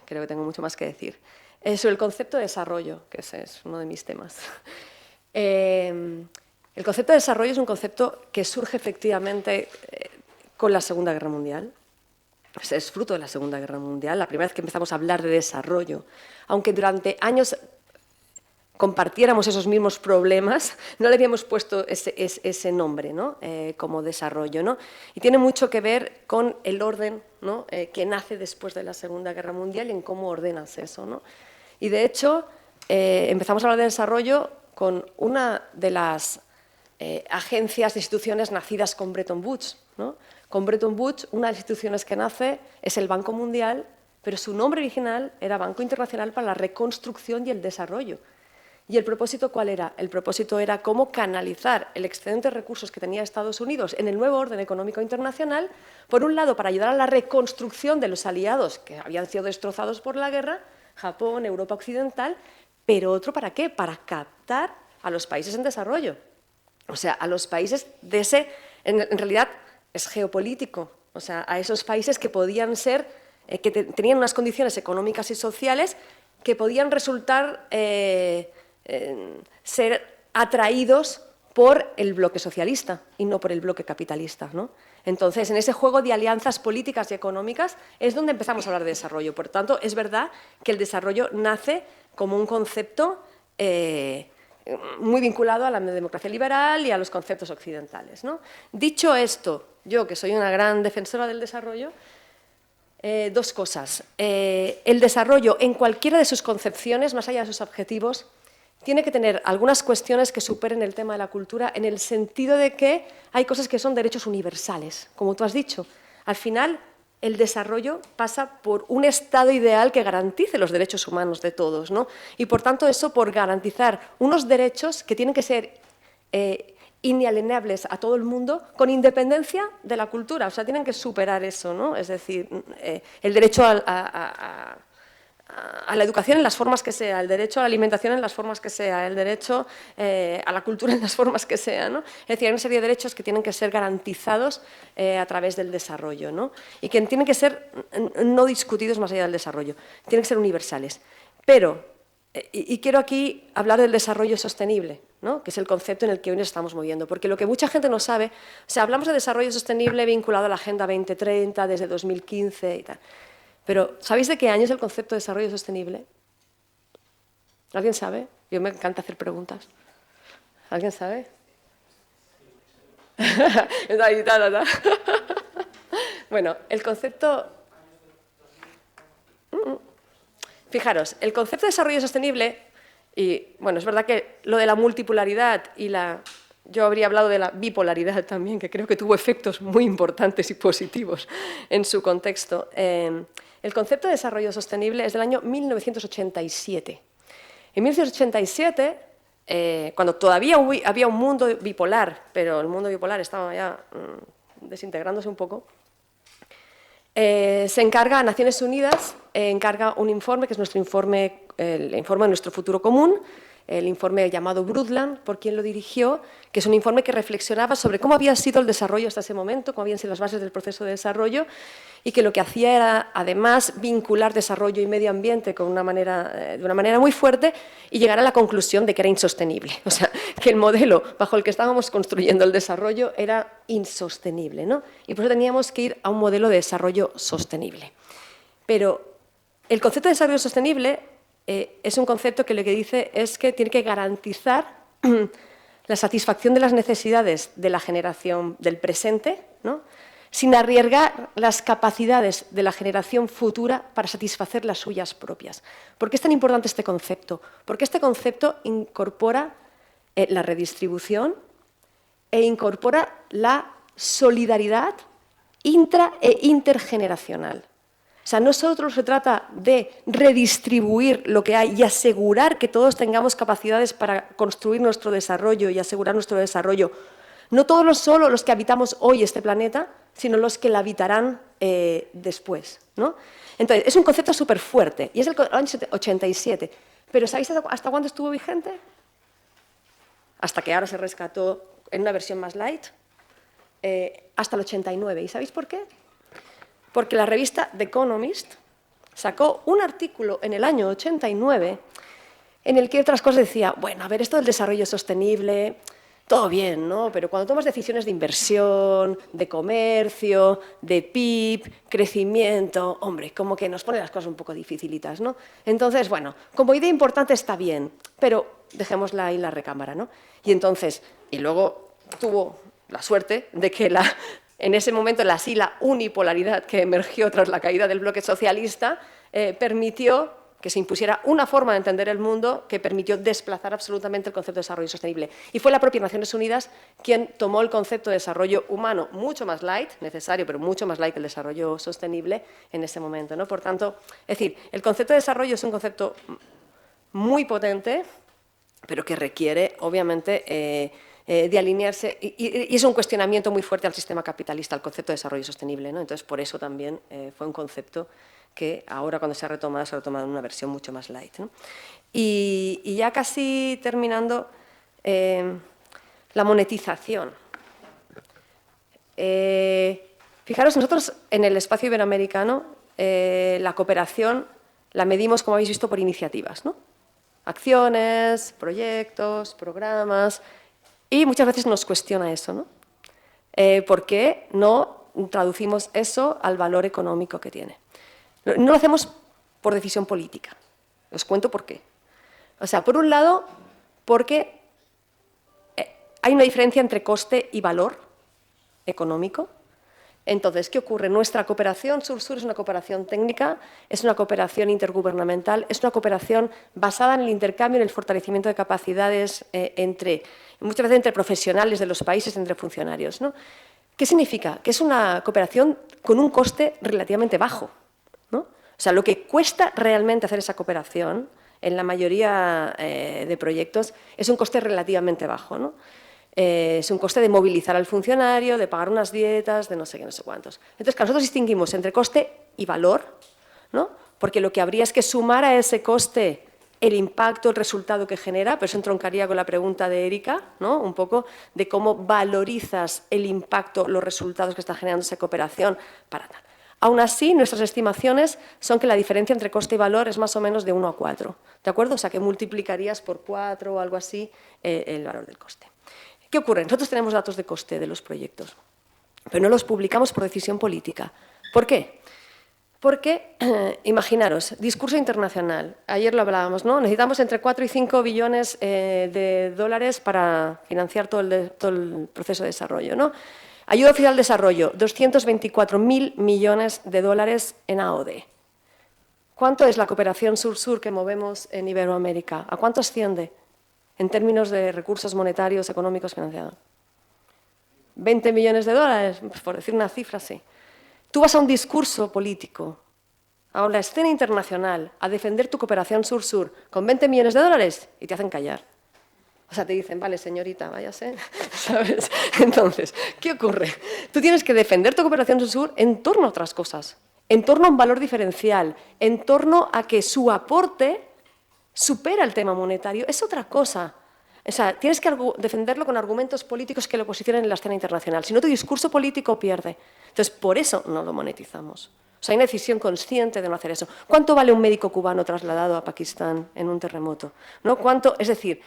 creo que tengo mucho más que decir. Sobre el concepto de desarrollo, que ese es uno de mis temas. El concepto de desarrollo es un concepto que surge efectivamente con la Segunda Guerra Mundial. Es fruto de la Segunda Guerra Mundial, la primera vez que empezamos a hablar de desarrollo. Aunque durante años compartiéramos esos mismos problemas, no le habíamos puesto ese nombre, ¿no? Como desarrollo, ¿no? Y tiene mucho que ver con el orden, ¿no? Que nace después de la Segunda Guerra Mundial y en cómo ordenas eso, ¿no? Y de hecho, empezamos a hablar de desarrollo con una de las agencias, instituciones nacidas con Bretton Woods, ¿no? Con Bretton Woods, una de las instituciones que nace es el Banco Mundial, pero su nombre original era Banco Internacional para la Reconstrucción y el Desarrollo. ¿Y el propósito cuál era? El propósito era cómo canalizar el excedente de recursos que tenía Estados Unidos en el nuevo orden económico internacional, por un lado para ayudar a la reconstrucción de los aliados que habían sido destrozados por la guerra, Japón, Europa Occidental, pero otro ¿para qué? Para captar a los países en desarrollo. O sea, a los países de ese, en realidad es geopolítico, o sea, a esos países que podían ser, que tenían unas condiciones económicas y sociales que podían resultar ser atraídos por el bloque socialista y no por el bloque capitalista, ¿no? Entonces, en ese juego de alianzas políticas y económicas es donde empezamos a hablar de desarrollo. Por tanto, es verdad que el desarrollo nace como un concepto muy vinculado a la democracia liberal y a los conceptos occidentales, ¿no? Dicho esto, yo que soy una gran defensora del desarrollo, dos cosas. El desarrollo en cualquiera de sus concepciones, más allá de sus objetivos, tiene que tener algunas cuestiones que superen el tema de la cultura en el sentido de que hay cosas que son derechos universales, como tú has dicho. Al final, el desarrollo pasa por un estado ideal que garantice los derechos humanos de todos, ¿no? Y, por tanto, eso por garantizar unos derechos que tienen que ser inalienables a todo el mundo con independencia de la cultura. O sea, tienen que superar eso, ¿no? Es decir, el derecho a a la educación en las formas que sea, el derecho a la alimentación en las formas que sea, el derecho a la cultura en las formas que sea, ¿no? Es decir, hay una serie de derechos que tienen que ser garantizados a través del desarrollo, ¿no? Y que tienen que ser no discutidos más allá del desarrollo, tienen que ser universales. Pero, y quiero aquí hablar del desarrollo sostenible, ¿no? Que es el concepto en el que hoy nos estamos moviendo, porque lo que mucha gente no sabe, o sea, hablamos de desarrollo sostenible vinculado a la Agenda 2030 desde 2015 y tal. Pero, ¿sabéis de qué año es el concepto de desarrollo sostenible? ¿Alguien sabe? Yo me encanta hacer preguntas. ¿Alguien sabe? Bueno, el concepto... Fijaros, el concepto de desarrollo sostenible, y bueno, es verdad que lo de la multipolaridad y yo habría hablado de la bipolaridad también, que creo que tuvo efectos muy importantes y positivos en su contexto. El concepto de desarrollo sostenible es del año 1987. En 1987, cuando todavía había un mundo bipolar, pero el mundo bipolar estaba ya desintegrándose un poco, se encarga a Naciones Unidas, encarga un informe, que es nuestro informe, el informe de nuestro futuro común, el informe llamado Brundtland, por quien lo dirigió, que es un informe que reflexionaba sobre cómo había sido el desarrollo hasta ese momento, cómo habían sido las bases del proceso de desarrollo, y que lo que hacía era, además, vincular desarrollo y medio ambiente de una manera muy fuerte y llegar a la conclusión de que era insostenible. O sea, que el modelo bajo el que estábamos construyendo el desarrollo era insostenible, ¿no? Y por eso teníamos que ir a un modelo de desarrollo sostenible. Pero el concepto de desarrollo sostenible es un concepto que lo que dice es que tiene que garantizar la satisfacción de las necesidades de la generación del presente, ¿no?, sin arriesgar las capacidades de la generación futura para satisfacer las suyas propias. ¿Por qué es tan importante este concepto? Porque este concepto incorpora la redistribución e incorpora la solidaridad intra e intergeneracional. O sea, no solo se trata de redistribuir lo que hay y asegurar que todos tengamos capacidades para construir nuestro desarrollo y asegurar nuestro desarrollo. No todos solo los que habitamos hoy este planeta, sino los que la habitarán después, ¿no? Entonces, es un concepto súper fuerte y es el año 87. Pero ¿sabéis hasta cuándo estuvo vigente? Hasta que ahora se rescató en una versión más light, hasta el 89. ¿Y sabéis por qué? Porque la revista The Economist sacó un artículo en el año 89 en el que otras cosas decía, bueno, a ver, esto del desarrollo sostenible, todo bien, ¿no? Pero cuando tomas decisiones de inversión, de comercio, de PIB, crecimiento, hombre, como que nos pone las cosas un poco dificilitas, ¿no? Entonces, bueno, como idea importante está bien, pero dejémosla ahí en la recámara, ¿no? Y luego tuvo la suerte de que en ese momento la unipolaridad que emergió tras la caída del bloque socialista permitió que se impusiera una forma de entender el mundo que permitió desplazar absolutamente el concepto de desarrollo sostenible. Y fue la propia Naciones Unidas quien tomó el concepto de desarrollo humano mucho más light, necesario, pero mucho más light que el desarrollo sostenible en ese momento, ¿no? Por tanto, es decir, el concepto de desarrollo es un concepto muy potente, pero que requiere, obviamente, de alinearse, y es un cuestionamiento muy fuerte al sistema capitalista, al concepto de desarrollo sostenible, ¿no? Entonces, por eso también fue un concepto que ahora, cuando se ha retomado en una versión mucho más light, ¿no? Y ya casi terminando, la monetización. Fijaros, nosotros en el espacio iberoamericano la cooperación la medimos, como habéis visto, por iniciativas, ¿no? Acciones, proyectos, programas, y muchas veces nos cuestiona eso, ¿no? ¿Por qué no traducimos eso al valor económico que tiene? No lo hacemos por decisión política. Os cuento por qué. O sea, por un lado, porque hay una diferencia entre coste y valor económico. Entonces, ¿qué ocurre? Nuestra cooperación Sur-Sur es una cooperación técnica, es una cooperación intergubernamental, es una cooperación basada en el intercambio, en el fortalecimiento de capacidades muchas veces entre profesionales de los países, entre funcionarios, ¿no? ¿Qué significa? Que es una cooperación con un coste relativamente bajo, ¿no? O sea, lo que cuesta realmente hacer esa cooperación en la mayoría de proyectos es un coste relativamente bajo, ¿no? Es un coste de movilizar al funcionario, de pagar unas dietas, de no sé qué, no sé cuántos. Entonces, nosotros distinguimos entre coste y valor, ¿no? porque lo que habría es que sumar a ese coste el impacto, el resultado que genera, pero eso entroncaría con la pregunta de Erika, ¿no? Un poco de cómo valorizas el impacto, los resultados que está generando esa cooperación para tal. Aún así, nuestras estimaciones son que la diferencia entre coste y valor es más o menos de 1 a 4, ¿de acuerdo? O sea, que multiplicarías por 4 o algo así el valor del coste. ¿Qué ocurre? Nosotros tenemos datos de coste de los proyectos, pero no los publicamos por decisión política. ¿Por qué? Porque, imaginaros, discurso internacional. Ayer lo hablábamos, ¿no? Necesitamos entre 4 y 5 billones de dólares para financiar todo el proceso de desarrollo, ¿no? Ayuda oficial al desarrollo, 224.000 millones de dólares en AOD. ¿Cuánto es la cooperación sur-sur que movemos en Iberoamérica? ¿A cuánto asciende en términos de recursos monetarios, económicos, financiados? ¿20 millones de dólares? Pues por decir una cifra, sí. Tú vas a un discurso político, a la escena internacional, a defender tu cooperación sur-sur con 20 millones de dólares y te hacen callar. O sea, te dicen, vale, señorita, váyase, ¿sabes? Entonces, ¿qué ocurre? Tú tienes que defender tu cooperación sur-sur en torno a otras cosas, en torno a un valor diferencial, en torno a que su aporte supera el tema monetario. Es otra cosa. O sea, tienes que defenderlo con argumentos políticos que lo posicionen en la escena internacional. Si no, tu discurso político pierde. Entonces, por eso no lo monetizamos. O sea, hay una decisión consciente de no hacer eso. ¿Cuánto vale un médico cubano trasladado a Pakistán en un terremoto? ¿No? ¿Cuánto? Es decir,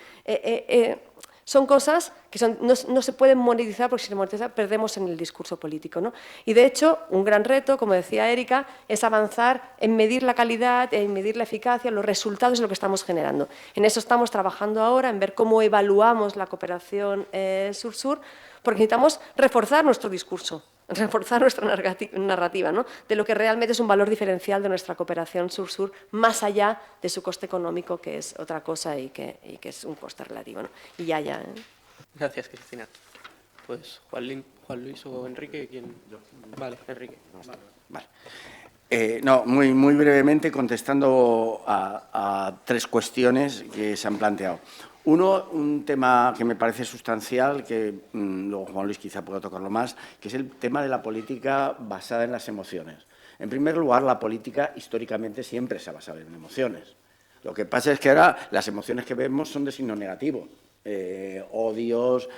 son cosas que no se pueden monetizar porque si se monetiza perdemos en el discurso político, ¿no? Y de hecho, un gran reto, como decía Erika, es avanzar en medir la calidad, en medir la eficacia, los resultados de lo que estamos generando. En eso estamos trabajando ahora, en ver cómo evaluamos la cooperación sur-sur, porque necesitamos reforzar nuestro discurso, reforzar nuestra narrativa, ¿no? De lo que realmente es un valor diferencial de nuestra cooperación sur-sur, más allá de su coste económico, que es otra cosa y que es un coste relativo, ¿no? Y ya. Gracias, Cristina. Pues Juan Luis o Enrique, ¿quién? Vale, Enrique. Vale. No, muy brevemente contestando a 3 cuestiones que se han planteado. Uno, un tema que me parece sustancial, que luego Juan Luis quizá pueda tocarlo más, que es el tema de la política basada en las emociones. En primer lugar, la política históricamente siempre se ha basado en emociones. Lo que pasa es que ahora las emociones que vemos son de signo negativo. Odios,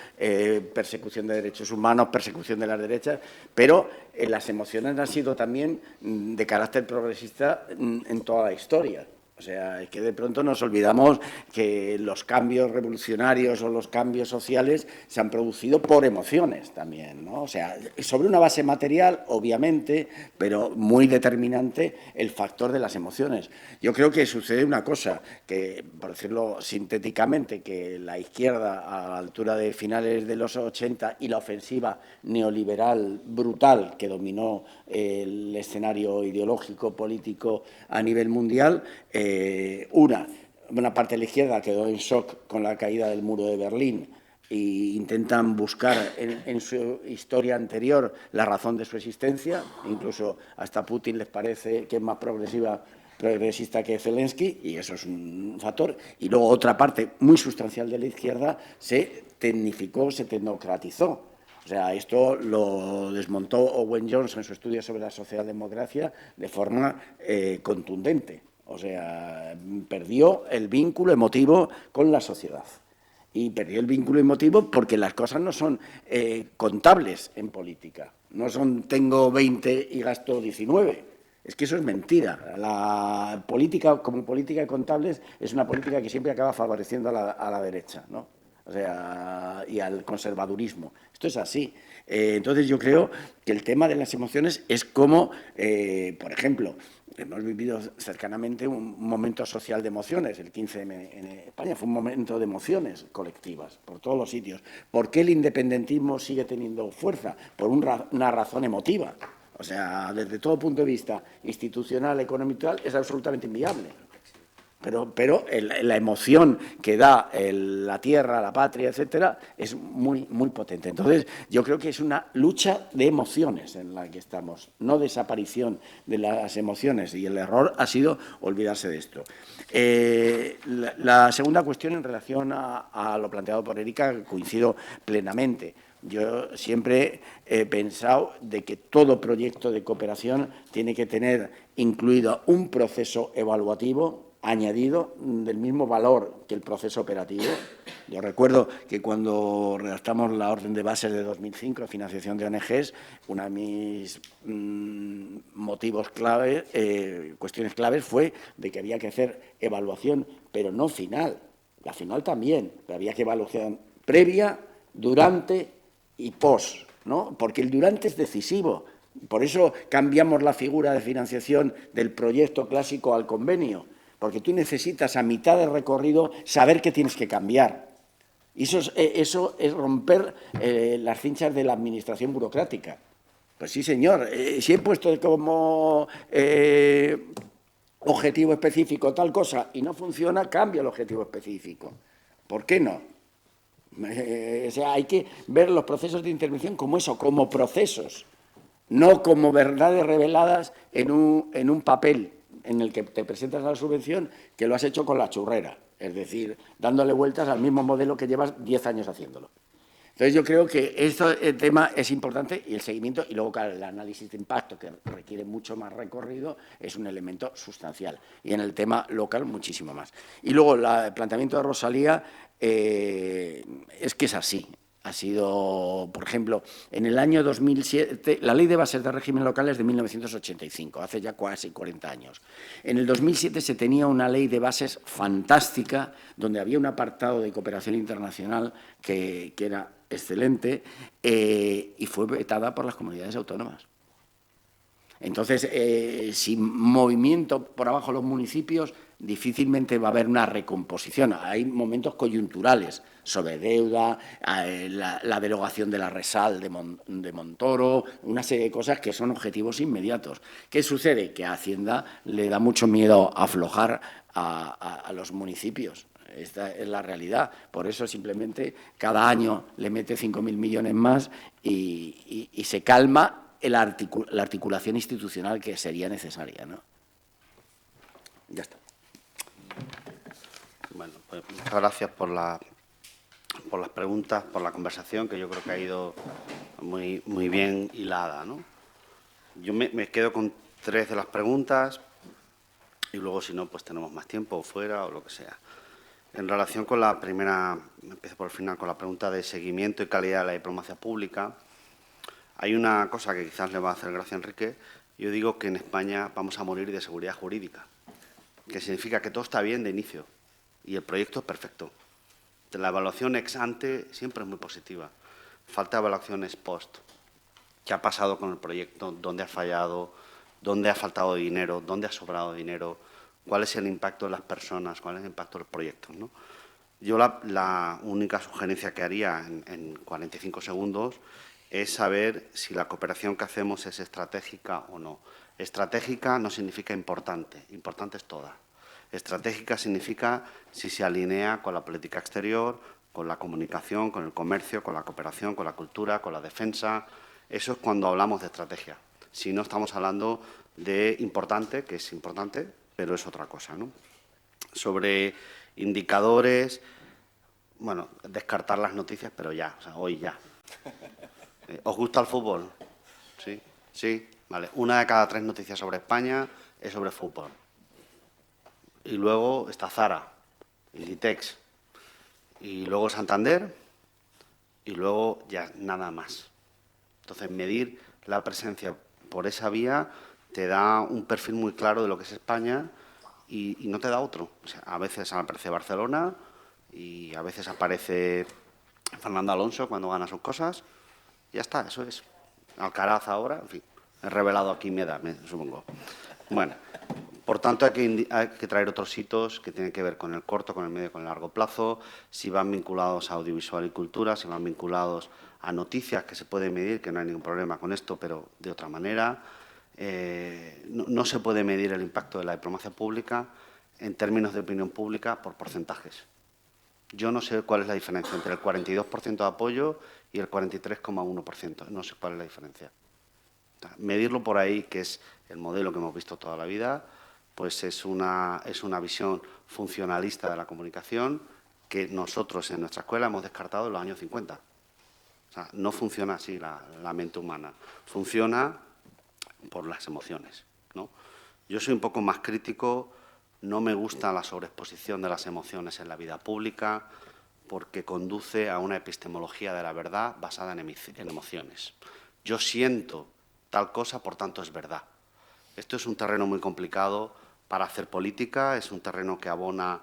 persecución de derechos humanos, persecución de las derechas, pero las emociones han sido también de carácter progresista en toda la historia. O sea, es que de pronto nos olvidamos que los cambios revolucionarios o los cambios sociales se han producido por emociones también, ¿no? O sea, sobre una base material, obviamente, pero muy determinante el factor de las emociones. Yo creo que sucede una cosa, que, por decirlo sintéticamente, que la izquierda a la altura de finales de los 80 y la ofensiva neoliberal brutal que dominó el escenario ideológico, político a nivel mundial, una parte de la izquierda quedó en shock con la caída del muro de Berlín e intentan buscar en su historia anterior la razón de su existencia, incluso hasta Putin les parece que es más progresista que Zelensky, y eso es un factor. Y luego otra parte muy sustancial de la izquierda se tecnificó, se tecnocratizó. O sea, esto lo desmontó Owen Jones en su estudio sobre la socialdemocracia de forma contundente. O sea, perdió el vínculo emotivo con la sociedad. Y perdió el vínculo emotivo porque las cosas no son contables en política. No son tengo 20 y gasto 19. Es que eso es mentira. La política, como política de contables, es una política que siempre acaba favoreciendo a la derecha, ¿no? O sea, y al conservadurismo. Esto es así. Entonces yo creo que el tema de las emociones es como, por ejemplo, hemos vivido cercanamente un momento social de emociones. El 15M en España fue un momento de emociones colectivas por todos los sitios. ¿Por qué el independentismo sigue teniendo fuerza? Por una razón emotiva. O sea, desde todo punto de vista institucional, económico y tal, es absolutamente inviable. Pero la emoción que da la tierra, la patria, etcétera, es muy potente. Entonces, yo creo que es una lucha de emociones en la que estamos, no desaparición de las emociones. Y el error ha sido olvidarse de esto. La segunda cuestión en relación a lo planteado por Erika, coincido plenamente. Yo siempre he pensado de que todo proyecto de cooperación tiene que tener incluido un proceso evaluativo añadido del mismo valor que el proceso operativo. Yo recuerdo que cuando redactamos la orden de bases de 2005 de financiación de ONGs, uno de mis motivos claves, cuestiones claves, fue de que había que hacer evaluación, pero no final. La final también, pero había que evaluación previa, durante y post, ¿no? Porque el durante es decisivo. Por eso cambiamos la figura de financiación del proyecto clásico al convenio, porque tú necesitas a mitad de recorrido saber qué tienes que cambiar. Y eso es romper las cinchas de la administración burocrática. Pues sí, señor, si he puesto como objetivo específico tal cosa y no funciona, cambia el objetivo específico. ¿Por qué no? O sea, hay que ver los procesos de intervención como eso, como procesos, no como verdades reveladas en un papel en el que te presentas a la subvención que lo has hecho con la churrera, es decir, dándole vueltas al mismo modelo que llevas 10 años haciéndolo. Entonces, yo creo que este tema es importante y el seguimiento, y luego claro, el análisis de impacto, que requiere mucho más recorrido, es un elemento sustancial. Y en el tema local, muchísimo más. Y luego, el planteamiento de Rosalía es que es así. Ha sido, por ejemplo, en el año 2007, la Ley de Bases de Régimen Local es de 1985, hace ya casi 40 años. En el 2007 se tenía una ley de bases fantástica, donde había un apartado de cooperación internacional que era excelente y fue vetada por las comunidades autónomas. Entonces, sin movimiento por abajo de los municipios, difícilmente va a haber una recomposición. Hay momentos coyunturales sobre deuda, la derogación de la RESAL de Montoro, una serie de cosas que son objetivos inmediatos. ¿Qué sucede? Que a Hacienda le da mucho miedo aflojar a los municipios. Esta es la realidad. Por eso, simplemente, cada año le mete 5.000 millones más y se calma la articulación institucional que sería necesaria, ¿no? Ya está. Bueno, pues muchas gracias por las preguntas, por la conversación, que yo creo que ha ido muy bien hilada, ¿no? Yo me quedo con 3 de las preguntas y luego, si no, pues tenemos más tiempo o fuera o lo que sea. En relación con la primera, empiezo por el final, con la pregunta de seguimiento y calidad de la diplomacia pública, hay una cosa que quizás le va a hacer gracia a Enrique. Yo digo que en España vamos a morir de seguridad jurídica, que significa que todo está bien de inicio y el proyecto es perfecto. La evaluación ex ante siempre es muy positiva. Falta evaluación ex post. ¿Qué ha pasado con el proyecto? ¿Dónde ha fallado? ¿Dónde ha faltado dinero? ¿Dónde ha sobrado dinero? ¿Cuál es el impacto de las personas? ¿Cuál es el impacto de los proyectos, ¿no? Yo la única sugerencia que haría en 45 segundos es saber si la cooperación que hacemos es estratégica o no. Estratégica no significa importante, importante es toda. Estratégica significa si se alinea con la política exterior, con la comunicación, con el comercio, con la cooperación, con la cultura, con la defensa. Eso es cuando hablamos de estrategia. Si no, estamos hablando de importante, que es importante, pero es otra cosa, ¿no? Sobre indicadores, bueno, descartar las noticias, pero ya, o sea, hoy ya. ¿Os gusta el fútbol? Sí, sí, vale. 1 de cada 3 noticias sobre España es sobre fútbol. Y luego está Zara, Inditex, y luego Santander, y luego ya nada más. Entonces, medir la presencia por esa vía te da un perfil muy claro de lo que es España y no te da otro. O sea, a veces aparece Barcelona y a veces aparece Fernando Alonso cuando gana sus cosas. Ya está, eso es. Alcaraz ahora, en fin, he revelado aquí mi edad, supongo. Bueno, por tanto hay que traer otros hitos que tienen que ver con el corto, con el medio y con el largo plazo, si van vinculados a audiovisual y cultura, si van vinculados a noticias que se puede medir, que no hay ningún problema con esto, pero de otra manera. No se puede medir el impacto de la diplomacia pública en términos de opinión pública por porcentajes. Yo no sé cuál es la diferencia entre el 42% de apoyo y el 43,1%. No sé cuál es la diferencia. Medirlo por ahí, que es el modelo que hemos visto toda la vida, pues es una visión funcionalista de la comunicación que nosotros en nuestra escuela hemos descartado en los años 50. O sea, no funciona así la mente humana. Funciona por las emociones, ¿no? Yo soy un poco más crítico, no me gusta la sobreexposición de las emociones en la vida pública porque conduce a una epistemología de la verdad basada en emociones. Yo siento tal cosa, por tanto es verdad. Esto es un terreno muy complicado para hacer política, es un terreno que abona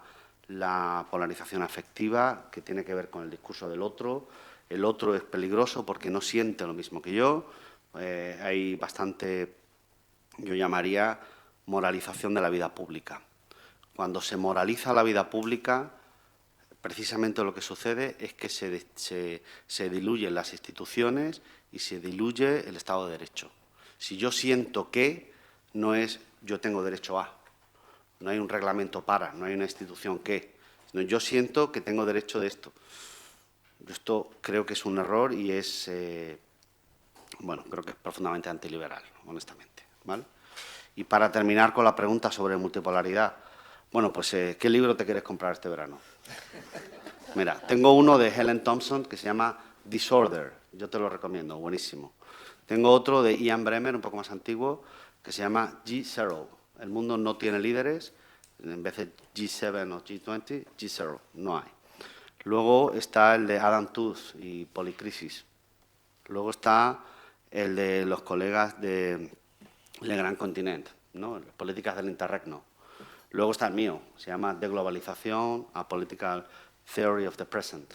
la polarización afectiva, que tiene que ver con el discurso del otro. El otro es peligroso porque no siente lo mismo que yo. Hay bastante, yo llamaría, moralización de la vida pública. Cuando se moraliza la vida pública, precisamente lo que sucede es que se diluyen las instituciones y se diluye el Estado de Derecho. Si yo siento que, no es yo tengo derecho a, no hay un reglamento para, no hay una institución que, sino yo siento que tengo derecho de esto. Esto creo que es un error y es, bueno, creo que es profundamente antiliberal, honestamente, ¿vale? Y para terminar con la pregunta sobre multipolaridad, bueno, pues, ¿qué libro te quieres comprar este verano? Mira, tengo uno de Helen Thompson que se llama Disorder, yo te lo recomiendo, buenísimo. Tengo otro de Ian Bremmer, un poco más antiguo, que se llama G0, el mundo no tiene líderes, en vez de G7 o G20, G0, no hay. Luego está el de Adam Tooze y Policrisis. Luego está el de los colegas de Le Grand Continent, ¿no? Políticas del Interregno. Luego está el mío, se llama Deglobalización, A Political Theory of the Present.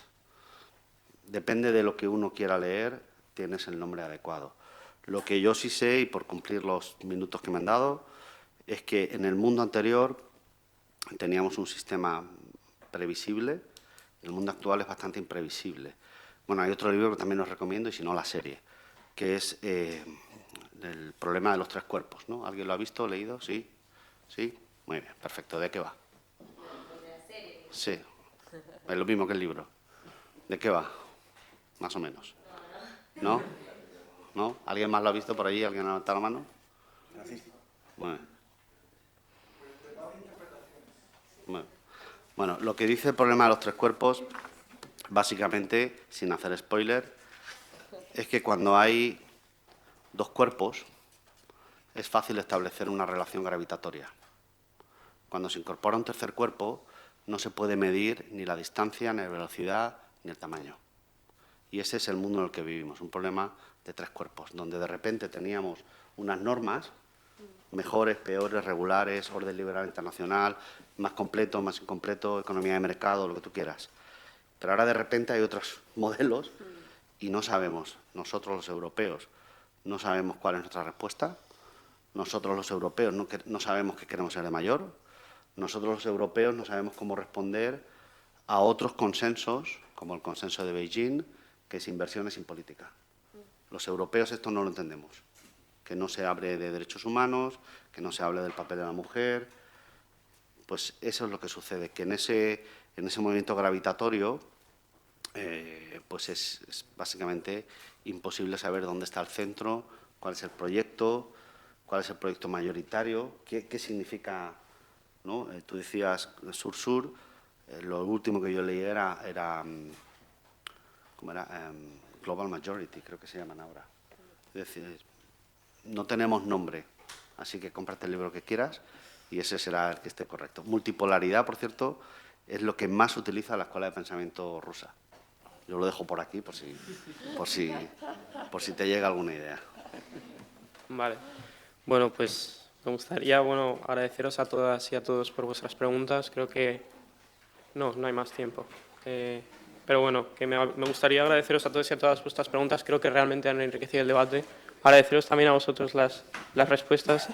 Depende de lo que uno quiera leer, tienes el nombre adecuado. Lo que yo sí sé, y por cumplir los minutos que me han dado, es que en el mundo anterior teníamos un sistema previsible, el mundo actual es bastante imprevisible. Bueno, hay otro libro que también os recomiendo, y si no, la serie, que es el problema de los tres cuerpos, ¿no? ¿Alguien lo ha visto, leído? ¿Sí? ¿Sí? Muy bien, perfecto. ¿De qué va? Sí, es lo mismo que el libro. ¿De qué va? Más o menos. ¿No? ¿No? ¿Alguien más lo ha visto por allí? ¿Alguien ha levantado la mano? Bueno, lo que dice el problema de los tres cuerpos, básicamente, sin hacer spoiler, es que cuando hay dos cuerpos es fácil establecer una relación gravitatoria. Cuando se incorpora un tercer cuerpo no se puede medir ni la distancia, ni la velocidad, ni el tamaño. Y ese es el mundo en el que vivimos, un problema de tres cuerpos, donde de repente teníamos unas normas mejores, peores, regulares, orden liberal internacional, más completo, más incompleto, economía de mercado, lo que tú quieras. Pero ahora de repente hay otros modelos y no sabemos, nosotros los europeos, no sabemos cuál es nuestra respuesta, nosotros los europeos no sabemos qué queremos ser de mayor, nosotros los europeos no sabemos cómo responder a otros consensos, como el consenso de Beijing, que es inversiones sin política. Los europeos esto no lo entendemos, que no se hable de derechos humanos, que no se hable del papel de la mujer. Pues eso es lo que sucede, que en ese movimiento gravitatorio pues es básicamente imposible saber dónde está el centro, cuál es el proyecto mayoritario, qué significa, ¿no? Tú decías sur-sur, lo último que yo leí era ¿cómo era? Global Majority, creo que se llaman ahora. Es decir, no tenemos nombre, así que cómprate el libro que quieras y ese será el que esté correcto. Multipolaridad, por cierto, es lo que más utiliza la Escuela de Pensamiento rusa. Yo lo dejo por aquí por si te llega alguna idea. Vale. Bueno, pues me gustaría agradeceros a todas y a todos por vuestras preguntas. Creo que no hay más tiempo. Pero bueno, que me gustaría agradeceros a todos y a todas vuestras preguntas. Creo que realmente han enriquecido el debate. Agradeceros también a vosotros las respuestas.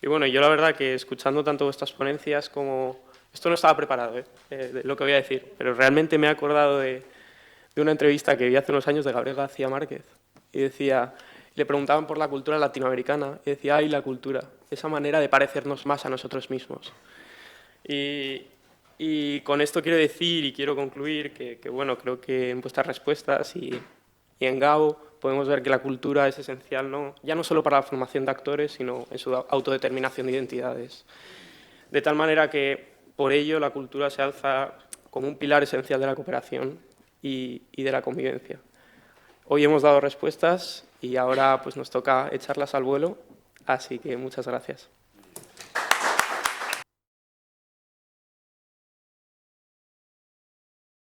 Y bueno, yo la verdad que escuchando tanto vuestras ponencias como... Esto no estaba preparado, de lo que voy a decir, pero realmente me he acordado de una entrevista que vi hace unos años de Gabriel García Márquez. Y le preguntaban por la cultura latinoamericana y decía, ¡ay, la cultura! Esa manera de parecernos más a nosotros mismos. Y con esto quiero decir y quiero concluir que bueno, creo que en vuestras respuestas y en Gabo podemos ver que la cultura es esencial, ya no solo para la formación de actores, sino en su autodeterminación de identidades. De tal manera que, por ello, la cultura se alza como un pilar esencial de la cooperación y de la convivencia. Hoy hemos dado respuestas y ahora pues, nos toca echarlas al vuelo, así que muchas gracias.